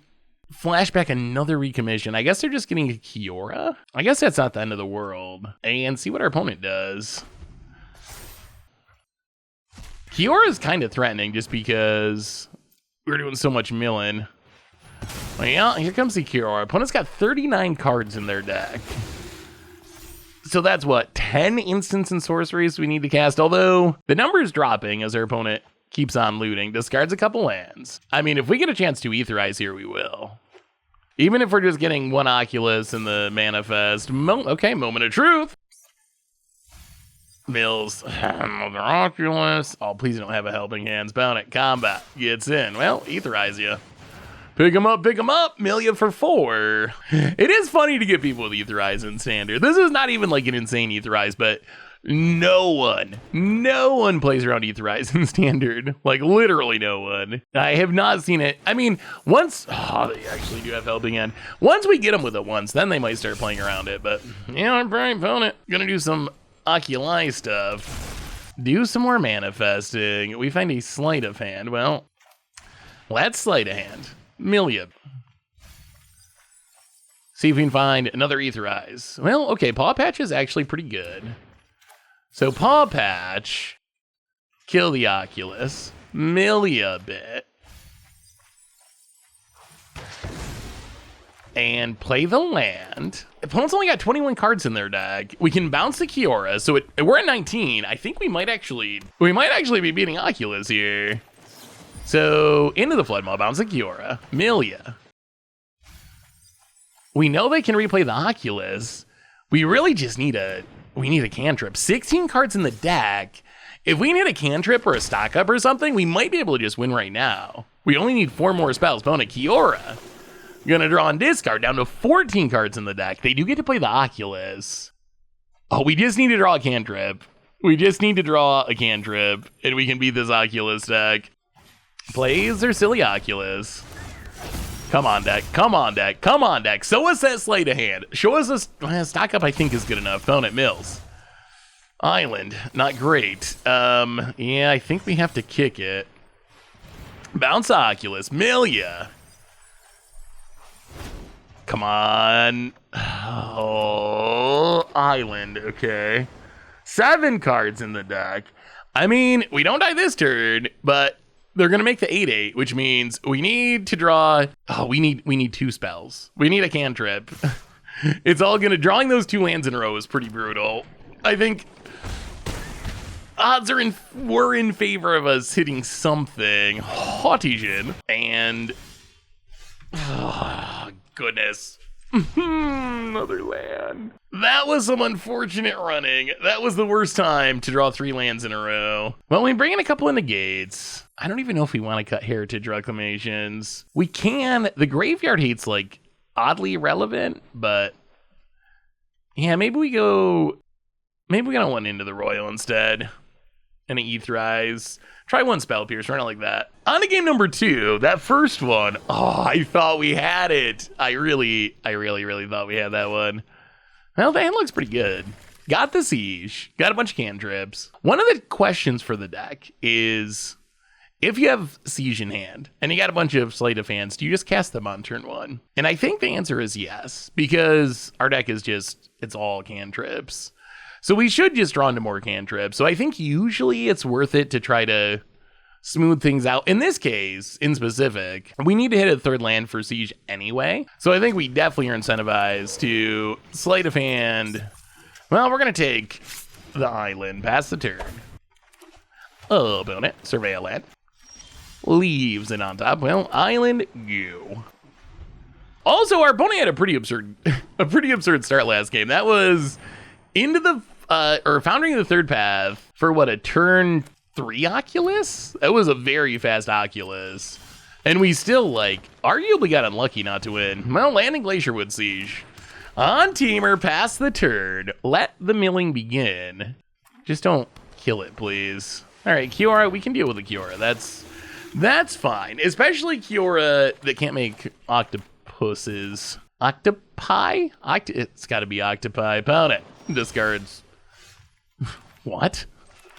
flash back another recommission. I guess they're just getting a Kiora. I guess that's not the end of the world. And see what our opponent does. Kiora is kind of threatening just because we're doing so much milling. Well, yeah, here comes the Kiora. Our opponent's got 39 cards in their deck. So that's what, 10 instants and sorceries we need to cast, although the number is dropping as our opponent keeps on looting, discards a couple lands. I mean, if we get a chance to Aetherize here, we will. Even if we're just getting 1 Oculus in the manifest. Okay, moment of truth. Mills, another Oculus. Oh, please don't have a helping hands. Bound it, combat, gets in. Well, Aetherize you. Pick him up, mill you for 4. It is funny to get people with Aetherize in Standard. This is not even like an insane Aetherize, but no one plays around Aetherize in Standard. Like, literally no one. I have not seen it. I mean, once... Oh, they actually do have helping hand. Once we get them with it once, then they might start playing around it, but... Yeah, I'm probably opponent. Gonna do some Oculi stuff. Do some more manifesting. We find a sleight of hand. Well, let's sleight of hand. Million. See if we can find another Aetherize. Well, okay, Paw Patch is actually pretty good. So Paw Patch, kill the Oculus, mill ya a bit, and play the land. Opponent's only got 21 cards in their deck. We can bounce the Kiora, so we're at 19. I think we might actually be beating Oculus here. So, into the Flood Maw, bounce the Kiora, Milia. We know they can replay the Oculus. We really just need a cantrip. 16 cards in the deck. If we need a cantrip or a stock up or something, we might be able to just win right now. We only need 4 more spells. Bona Kiora. Gonna draw and discard down to 14 cards in the deck. They do get to play the Oculus. Oh, we just need to draw a cantrip. And we can beat this Oculus deck. Plays their silly Oculus. Come on, deck. Show us that sleight of hand. Show us a stock up, I think, is good enough. Opponent mills. Island, not great. Yeah, I think we have to kick it. Bounce Oculus, Milia. Come on. Oh, Island, okay. 7 cards in the deck. I mean, we don't die this turn, but they're going to make the 8/8, which means we need to draw... Oh, we need 2 spells. We need a cantrip. It's all going to... Drawing those 2 lands in a row is pretty brutal. I think odds were in favor of us hitting something. Hautigen. And... Oh, goodness. Another land. That was some unfortunate running. That was the worst time to draw 3 lands in a row. Well, we bring in a couple of negates. I don't even know if we want to cut Heritage Reclamations. We can. The graveyard hate's like oddly irrelevant, but yeah, maybe we got one into the Royal instead. And an Aetherize. Try 1 Spell Pierce, run it like that. On to game number 2, that first one. Oh, I thought we had it. I really thought we had that one. Well, the hand looks pretty good. Got the siege, got a bunch of cantrips. One of the questions for the deck is, if you have siege in hand and you got a bunch of sleight of hands, do you just cast them on turn 1? And I think the answer is yes, because our deck is just, it's all cantrips. So we should just draw into more cantrips. So I think usually it's worth it to try to smooth things out. In this case, in specific, we need to hit a 3rd land for siege anyway. So I think we definitely are incentivized to sleight of hand. Well, we're going to take the island, pass the turn. Opponent, survey a land. Leaves it on top. Well, island, go. Also, our opponent had a pretty absurd start last game. That was into the, foundering the 3rd path for what, a turn 3 Oculus? That was a very fast Oculus. And we still, arguably got unlucky not to win. Well, landing Glacerwood Siege. On teamer, pass the turn. Let the milling begin. Just don't kill it, please. All right, Kiora, we can deal with the Kiora. That's fine. Especially Kiora that can't make octopuses. Octopi? It's got to be octopi. Opponent discards. What?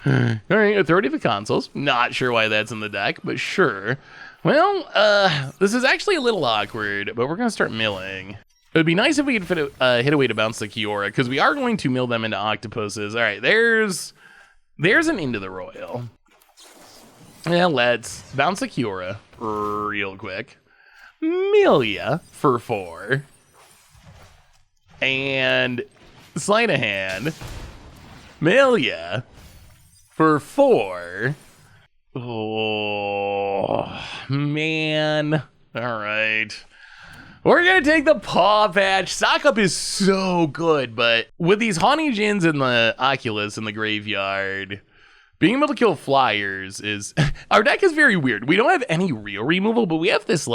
All right, authority of the consoles. Not sure why that's in the deck, but sure. Well, this is actually a little awkward, but we're going to start milling. It would be nice if we could hit a way to bounce the Kiora, because we are going to mill them into octopuses. All right, there's an Into the Royal. Yeah, let's bounce the Kiora real quick. Milia for 4. And sleight of hand. Milia for 4. Oh, man. All right. We're going to take the Paw Patch. Stock Up is so good, but with these Haunty Djinns and the Oculus in the graveyard, being able to kill flyers is... Our deck is very weird. We don't have any real removal, but we have this,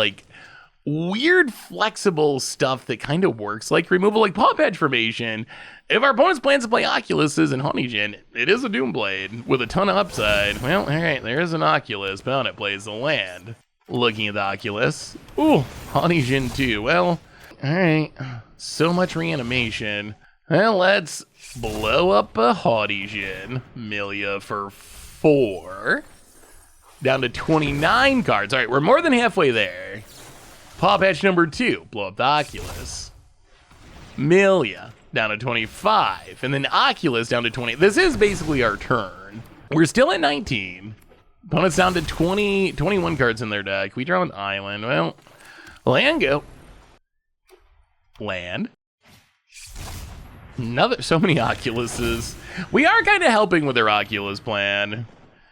weird flexible stuff that kind of works like removal, like Paw Patch formation. If our opponent's plans to play Oculuses and Haunty Djinn, it is a Doomblade with a ton of upside. Well, all right, there's an Oculus. Opponent plays the land. Looking at the Oculus. Ooh, Haunty Djinn too. Well, all right. So much reanimation. Well, let's blow up a Haunty Djinn. Milia for 4. Down to 29 cards. All right, we're more than halfway there. Paw Patch number 2. Blow up the Oculus. Milia down to 25. And then Oculus down to 20. This is basically our turn. We're still at 19. Opponent's down to 21 cards in their deck. We draw an island. Well, land go. Land. So many Oculuses. We are kind of helping with their Oculus plan.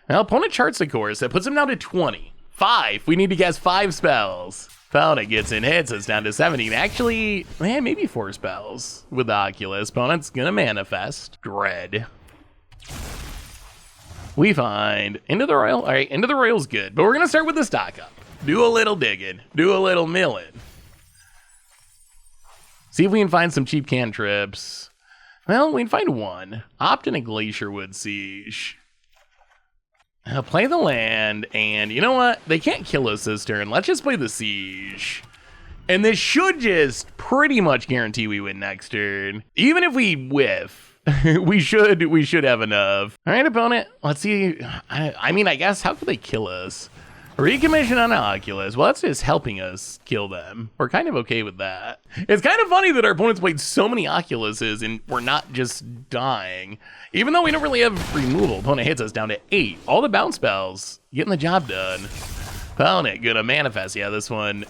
Now, opponent charts a course. That puts him down to 20. 5. We need to cast 5 spells. Opponent gets in, hits us down to 17. Actually, man, maybe 4 spells with the Oculus. Opponent's gonna manifest. Dread. We find Into the Royal. All right, Into the Royal's good, but we're gonna start with the stock up. Do a little digging. Do a little milling. See if we can find some cheap cantrips. Well, we can find one. Opt in a Glacerwood Siege. Play the land, and you know what? They can't kill us this turn. Let's just play the Siege. And this should just pretty much guarantee we win next turn. Even if we whiff, we should have enough. All right, opponent. Let's see. I mean, I guess, how could they kill us? Recommission on Oculus. Well, that's just helping us kill them. We're kind of okay with that. It's kind of funny that our opponents played so many Oculuses and we're not just dying. Even though we don't really have removal, opponent hits us down to 8. All the bounce spells, getting the job done. Opponent gonna manifest. Yeah, this one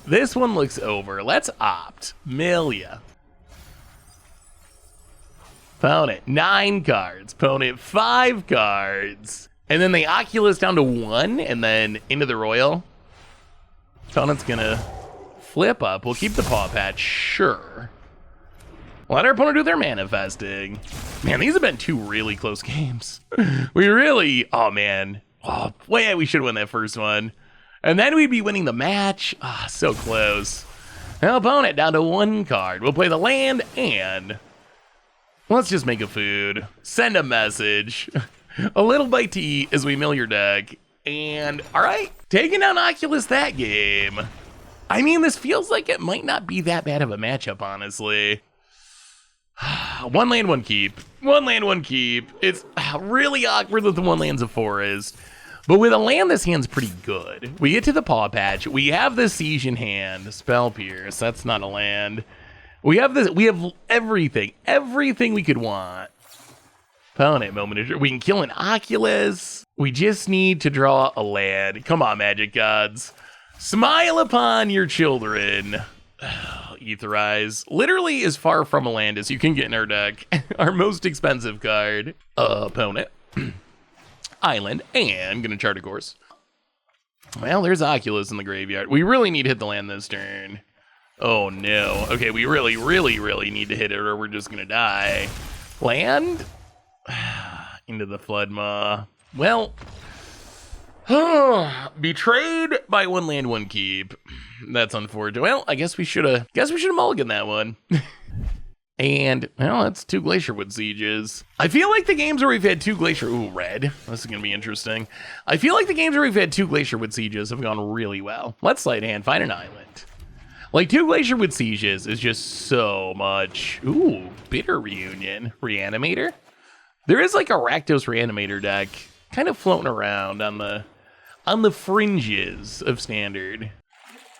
looks over. Let's opt. Milia. Opponent 9 cards. Opponent 5 cards. And then the Oculus down to 1, and then Into the Royal. Opponent's gonna flip up. We'll keep the Paw Patch, sure. Let our opponent do their manifesting. Man, these have been 2 really close games. We really, oh man. Oh, boy, we should win that first one. And then we'd be winning the match. Ah, so close. Now, opponent down to 1 card. We'll play the land, and let's just make a food. Send a message. A little bite to eat as we mill your deck. And, all right, taking down Oculus that game. I mean, this feels like it might not be that bad of a matchup, honestly. One land, one keep. One land, one keep. It's really awkward that the one land's a forest. But with a land, this hand's pretty good. We get to the Paw Patch. We have the Siege in hand. Spell Pierce. That's not a land. We have this. We have everything. Everything we could want. Opponent moment. We can kill an Oculus. We just need to draw a land. Come on, Magic Gods. Smile upon your children. Etherize. Literally as far from a land as you can get in our deck. Our most expensive card. Opponent. Island. And gonna chart a course. Well, there's Oculus in the graveyard. We really need to hit the land this turn. Oh no. Okay, we really need to hit it or we're just gonna die. Land? Into the Flood Maw. Well, betrayed by one land, one keep. That's unfortunate. Well, I guess we should have mulliganed that one. And, well, that's 2 Glacerwood Sieges. I feel like the games where we've had 2 Ooh, red. This is going to be interesting. I feel like the games where we've had 2 Glacerwood Sieges have gone really well. Let's sleight of hand, find an island. Like, 2 Glacerwood Sieges is just so much. Ooh, Bitter Reunion. Reanimator? There is like a Rakdos Reanimator deck kind of floating around on the fringes of Standard.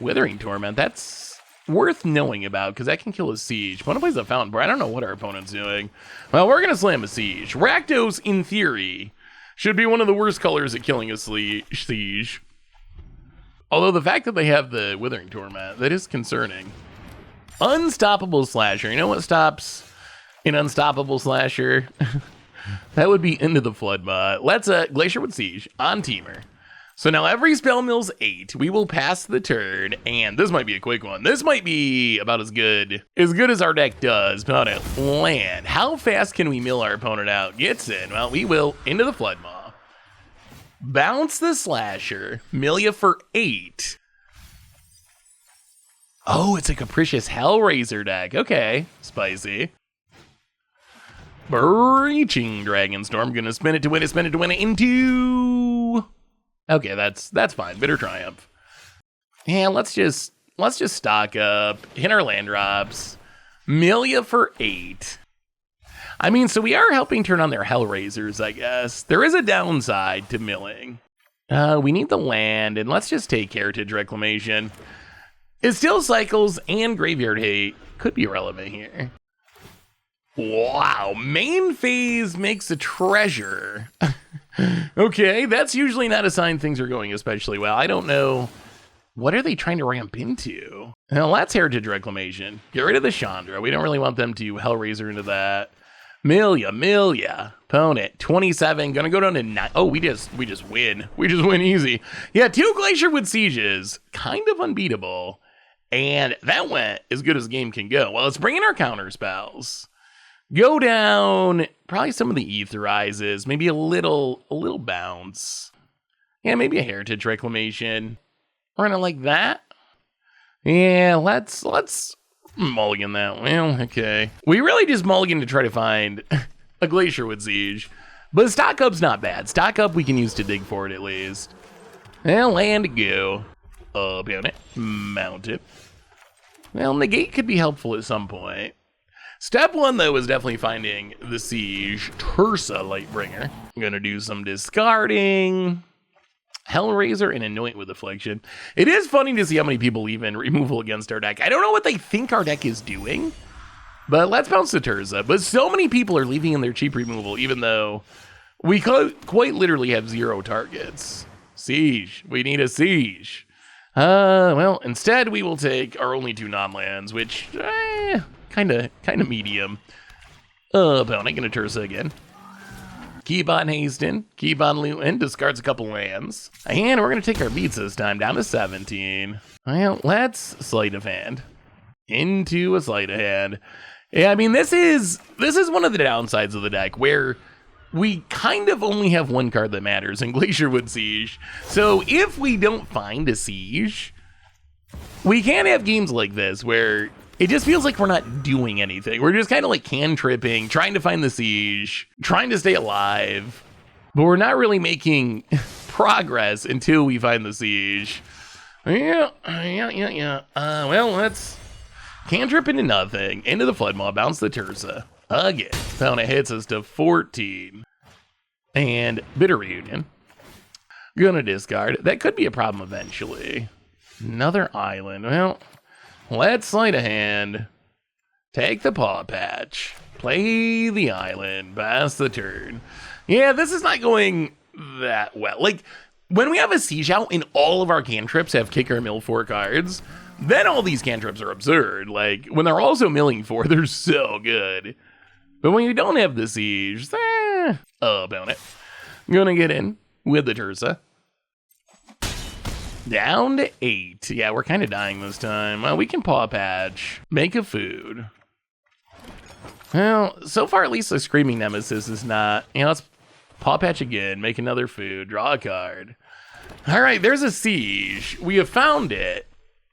Withering Torment, that's worth knowing about because that can kill a Siege. Opponent plays a Fountain Bar. I don't know what our opponent's doing. Well, we're going to slam a Siege. Rakdos, in theory, should be one of the worst colors at killing a Siege. Although the fact that they have the Withering Torment, that is concerning. Unstoppable Slasher. You know what stops an Unstoppable Slasher? That would be Into the Flood Maw. Let's Glacerwood Siege on Teamer. So now every spell mill's 8. We will pass the turn, and this might be a quick one. This might be about as good as our deck does. Opponent land. How fast can we mill our opponent out? Gets in. Well, we will Into the Flood Maw. Bounce the Slasher. Mill ya for 8. Oh, it's a Capricious Hellraiser deck. Okay, spicy. Breaching Dragonstorm. Gonna spin it to win it, spin it to win it into... Okay, that's fine. Bitter Triumph. Yeah, let's just stock up, hit our land drops, mill ya for 8. I mean, so we are helping turn on their Hellraisers, I guess. There is a downside to milling. We need the land, and let's just take Heritage Reclamation. It still cycles and Graveyard Hate could be relevant here. Wow, main phase makes a treasure. Okay, that's usually not a sign things are going especially well. I don't know. What are they trying to ramp into? Well, that's Heritage Reclamation. Get rid of the Chandra. We don't really want them to Hellraiser into that. Milia. Opponent, 27. Gonna go down to 9. Oh, we just win. We just win easy. Yeah, 2 Glacerwood Sieges. Kind of unbeatable. And that went as good as the game can go. Well, let's bring in our counter spells. Go down, probably some of the Etherizes, maybe a little bounce. Yeah, maybe a Heritage Reclamation. We're gonna like that. Yeah, let's mulligan that. Well, okay. We really just mulligan to try to find a Glacerwood Siege. But stock up's not bad. Stock up we can use to dig for it at least. Well, land go. Opponent, mount it. Well, negate could be helpful at some point. Step 1, though, is definitely finding the Siege. Tursa Lightbringer. I'm going to do some discarding. Hellraiser and Anoint with Affliction. It is funny to see how many people leave in removal against our deck. I don't know what they think our deck is doing, but let's bounce the Tursa. But so many people are leaving in their cheap removal, even though we quite literally have 0 targets. Siege. We need a Siege. Well, instead we will take our only 2 non-lands, which... Kind of medium. Opponent gonna Tursa again. Keep on hasting, keep on looting, discards a couple lands. And we're gonna take our beats this time down to 17. Well, let's sleight of hand. Into a sleight of hand. Yeah, I mean, this is one of the downsides of the deck where we kind of only have 1 card that matters in Glacerwood Siege. So if we don't find a Siege, we can't have games like this where it just feels like we're not doing anything. We're just kind of like cantripping, trying to find the Siege, trying to stay alive, but we're not really making progress until we find the Siege. Yeah. Well, let's Cantrip into nothing, into the Floodmaw, bounce the Terza. Again, opponent hits us to 14. And Bitter Reunion. Gonna discard. That could be a problem eventually. Another island. Well, let's sleight of hand. Take the Paw Patch. Play the island. Pass the turn. Yeah, this is not going that well. Like, when we have a Siege out and all of our cantrips have kick or mill 4 cards, then all these cantrips are absurd. Like, when they're also milling 4, they're so good. But when you don't have the Siege, opponent. Gonna get in with the Terza. Down to 8. Yeah, we're kind of dying this time. Well, we can Paw Patch. Make a food. Well, so far at least the Screaming Nemesis is not. Let's Paw Patch again. Make another food. Draw a card. All right, there's a Siege. We have found it.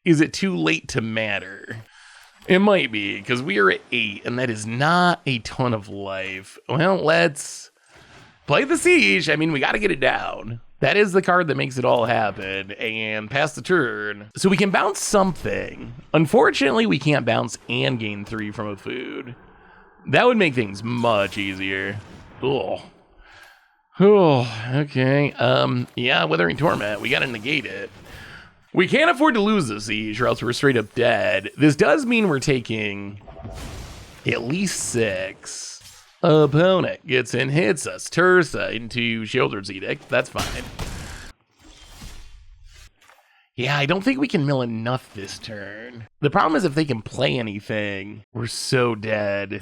Is it too late to matter? It might be, because we are at 8, and that is not a ton of life. Well, let's play the Siege. I mean, we got to get it down. That is the card that makes it all happen, and pass the turn. So we can bounce something. Unfortunately, we can't bounce and gain 3 from a food. That would make things much easier. Oh, okay. Yeah, Withering Torment. We got to negate it. We can't afford to lose the Siege, or else we're straight up dead. This does mean we're taking at least 6. Opponent gets in, hits us. Terza into Sheoldred's Edict. That's fine. Yeah, I don't think we can mill enough this turn. The problem is if they can play anything, we're so dead.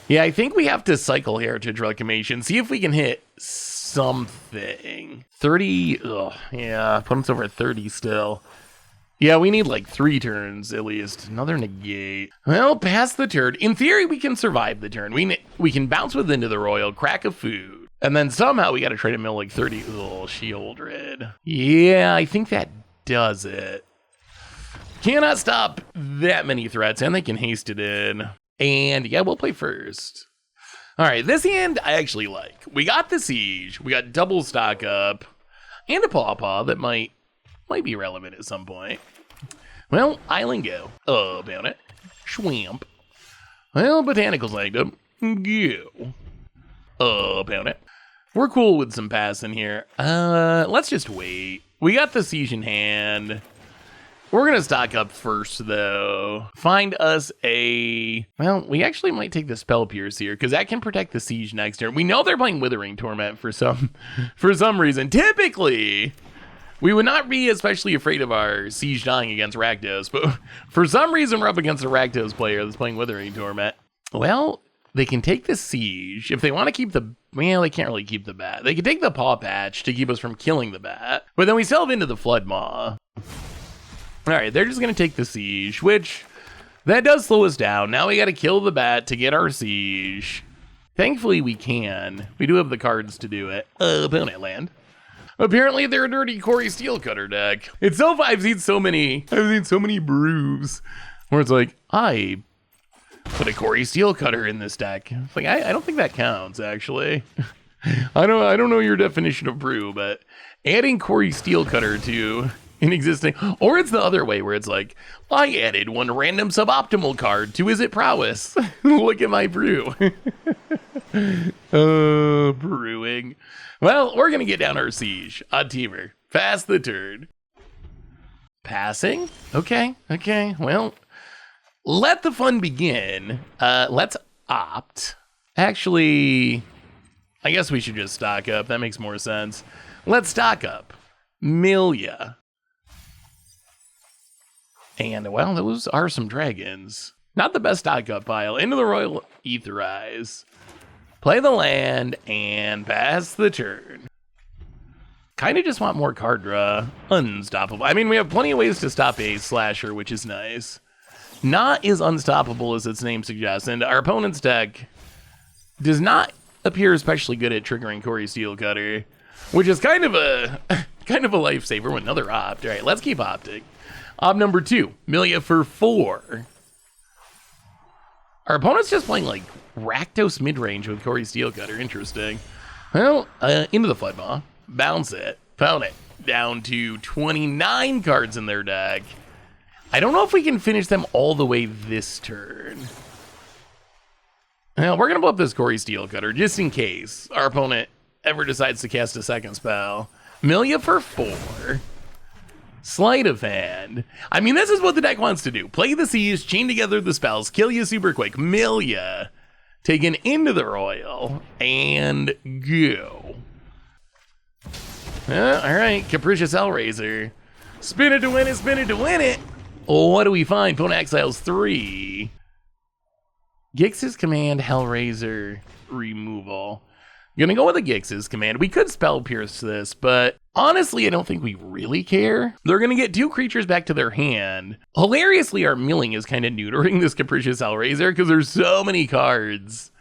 Yeah, I think we have to cycle Heritage Reclamation, see if we can hit something. 30, yeah, opponent's over at 30 still. Yeah, we need like 3 turns at least. Another negate. Well, pass the turn. In theory, we can survive the turn. We can bounce with Into the Royal, crack a food, and then somehow we got to try to mill like 30. Sheoldred. Yeah, I think that does it. Cannot stop that many threats, and they can haste it in. And yeah, we'll play first. All right, this hand I actually like. We got the Siege. We got double stock up, and a Pawpaw that might be relevant at some point. Well, Island go. About it. Schwamp. Well, Botanical Sanctum. Go. About it. We're cool with some passing here. Let's just wait. We got the Siege in hand. We're gonna stock up first, though. Find us a... Well, we actually might take the Spell Pierce here, because that can protect the Siege next turn. We know they're playing Withering Torment for some reason. Typically, we would not be especially afraid of our Siege dying against Rakdos, but for some reason we're up against a Rakdos player that's playing Withering Torment. Well, they can take the Siege. If they want to keep the... Well, they can't really keep the bat. They can take the Paw Patch to keep us from killing the bat, but then we still have Into the Floodmaw. All right, they're just going to take the Siege, which that does slow us down. Now we got to kill the bat to get our Siege. Thankfully, we can. We do have the cards to do it. Opponent land. Apparently, they're a dirty Corey Steelcutter deck. It's so fun. I've seen so many brews where it's like, I put a Corey Steelcutter in this deck. It's like, I don't think that counts, actually. I don't know your definition of brew, but adding Corey Steelcutter to an existing, or it's the other way where it's like, I added one random suboptimal card to Is It Prowess. Look at my brew. Brewing. Well, we're gonna get down our Siege. Odd Teamer. Pass the turn. Passing? Okay. Well, let the fun begin. Let's opt. Actually, I guess we should just stock up. That makes more sense. Let's stock up. Milia. And, well, those are some dragons. Not the best stock up pile. Into the Royal Etherize. Play the land and pass the turn. Kind of just want more card draw. Unstoppable. I mean, we have plenty of ways to stop a slasher, which is nice. Not as unstoppable as its name suggests, and our opponent's deck does not appear especially good at triggering Corey Steelcutter, which is kind of a lifesaver with another opt. All right, let's keep opting. Opt number 2, Milia for 4. Our opponent's just playing like Rakdos midrange with Corey Steelcutter. Interesting. Well, into the Floodmaw. Bounce it. Pound it. Down to 29 cards in their deck. I don't know if we can finish them all the way this turn. Well, we're going to blow up this Corey Steelcutter just in case our opponent ever decides to cast a second spell. Milia for 4. Sleight of hand. I mean, this is what the deck wants to do. Play the Siege, chain together the spells, kill you super quick. Milia taken into the Royal, and go. All right, Capricious Hellraiser. Spin it to win it, spin it to win it. Oh, what do we find? Opponent exiles 3. Gix's command, Hellraiser, removal. Gonna go with a Gix's command. We could Spell Pierce this, but honestly, I don't think we really care. They're gonna get 2 creatures back to their hand. Hilariously, our milling is kind of neutering this Capricious Hellraiser because there's so many cards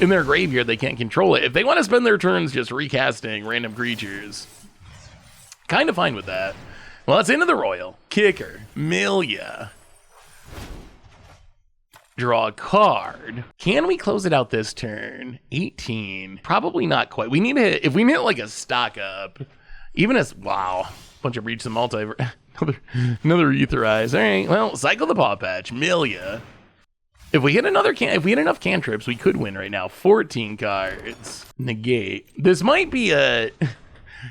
in their graveyard they can't control it. If they want to spend their turns just recasting random creatures, kind of fine with that. Well, it's into the Royal. Kicker. Milia. Draw a card. Can we close it out this turn? 18. Probably not quite. We need to hit, if we need like a stock up, even as, wow, bunch of Breach the Multiverse. another Etherize. All right, well, cycle the Paw Patch. Milia. If we hit if we hit enough cantrips, we could win right now. 14 cards. Negate. This might be a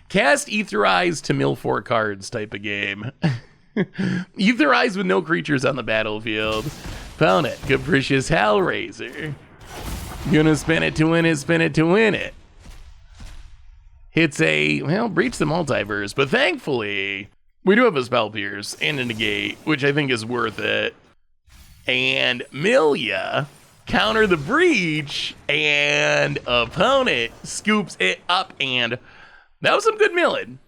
cast Etherize to mill 4 cards type of game. Etherize with no creatures on the battlefield. Found it. Capricious Hellraiser. Gonna spin it to win it, spin it to win it. Hits a, well, Breach the Multiverse, but thankfully, we do have a Spell Pierce and a Negate, which I think is worth it. And Milia, counter the Breach, and opponent scoops it up, and that was some good milling.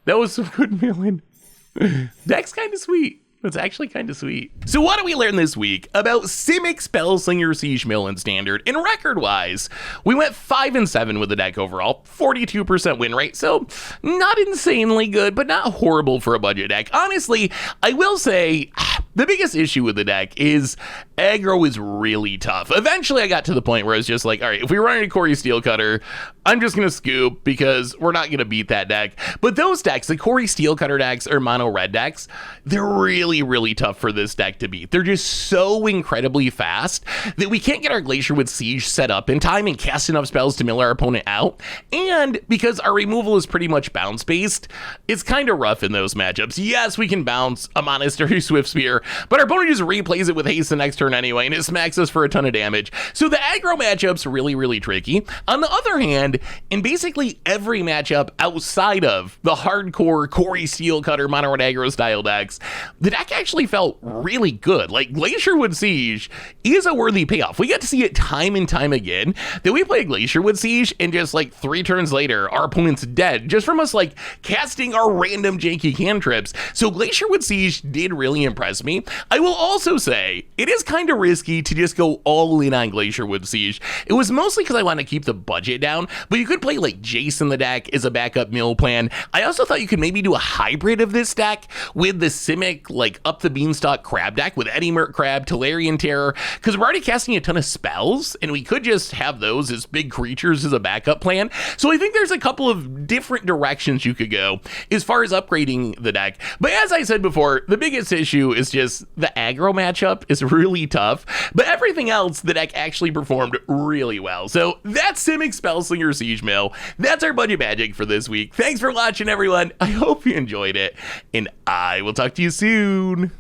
Deck's kind of sweet. It's actually kind of sweet. So what did we learn this week about Simic Spellslinger Siege Mill in Standard? And record-wise, we went 5-7 with the deck overall, 42% win rate, so not insanely good, but not horrible for a budget deck. Honestly, I will say the biggest issue with the deck is aggro is really tough. Eventually, I got to the point where I was just like, all right, if we run into Corey Steelcutter, I'm just going to scoop because we're not going to beat that deck. But those decks, the Corey Steelcutter decks or mono red decks, they're really tough for this deck to beat. They're just so incredibly fast that we can't get our Glacerwood Siege set up in time and cast enough spells to mill our opponent out. And because our removal is pretty much bounce based, it's kind of rough in those matchups. Yes, we can bounce a Monastery Swiftspear, but our opponent just replays it with haste the next turn anyway, and it smacks us for a ton of damage. So the aggro matchup's really tricky. On the other hand, in basically every matchup outside of the hardcore Corey Steelcutter mono red aggro style decks, the deck actually felt really good. Like, Glacerwood Siege is a worthy payoff. We get to see it time and time again that we play Glacerwood Siege and just like 3 turns later, our opponent's dead just from us like casting our random janky cantrips. So Glacerwood Siege did really impress me. I will also say it is kind of risky to just go all in on Glacerwood Siege. It was mostly because I want to keep the budget down, but you could play like Jace in the deck as a backup mill plan. I also thought you could maybe do a hybrid of this deck with the Simic like up the beanstalk crab deck with Eddie Mert Crab, Tolarian Terror, because we're already casting a ton of spells and we could just have those as big creatures as a backup plan. So I think there's a couple of different directions you could go as far as upgrading the deck. But as I said before, the biggest issue is just the aggro matchup is really tough, but everything else the deck actually performed really well. So that's Simic Spellslinger Siege Mill. That's our budget magic for this week. Thanks for watching, everyone. I hope you enjoyed it, and I will talk to you soon.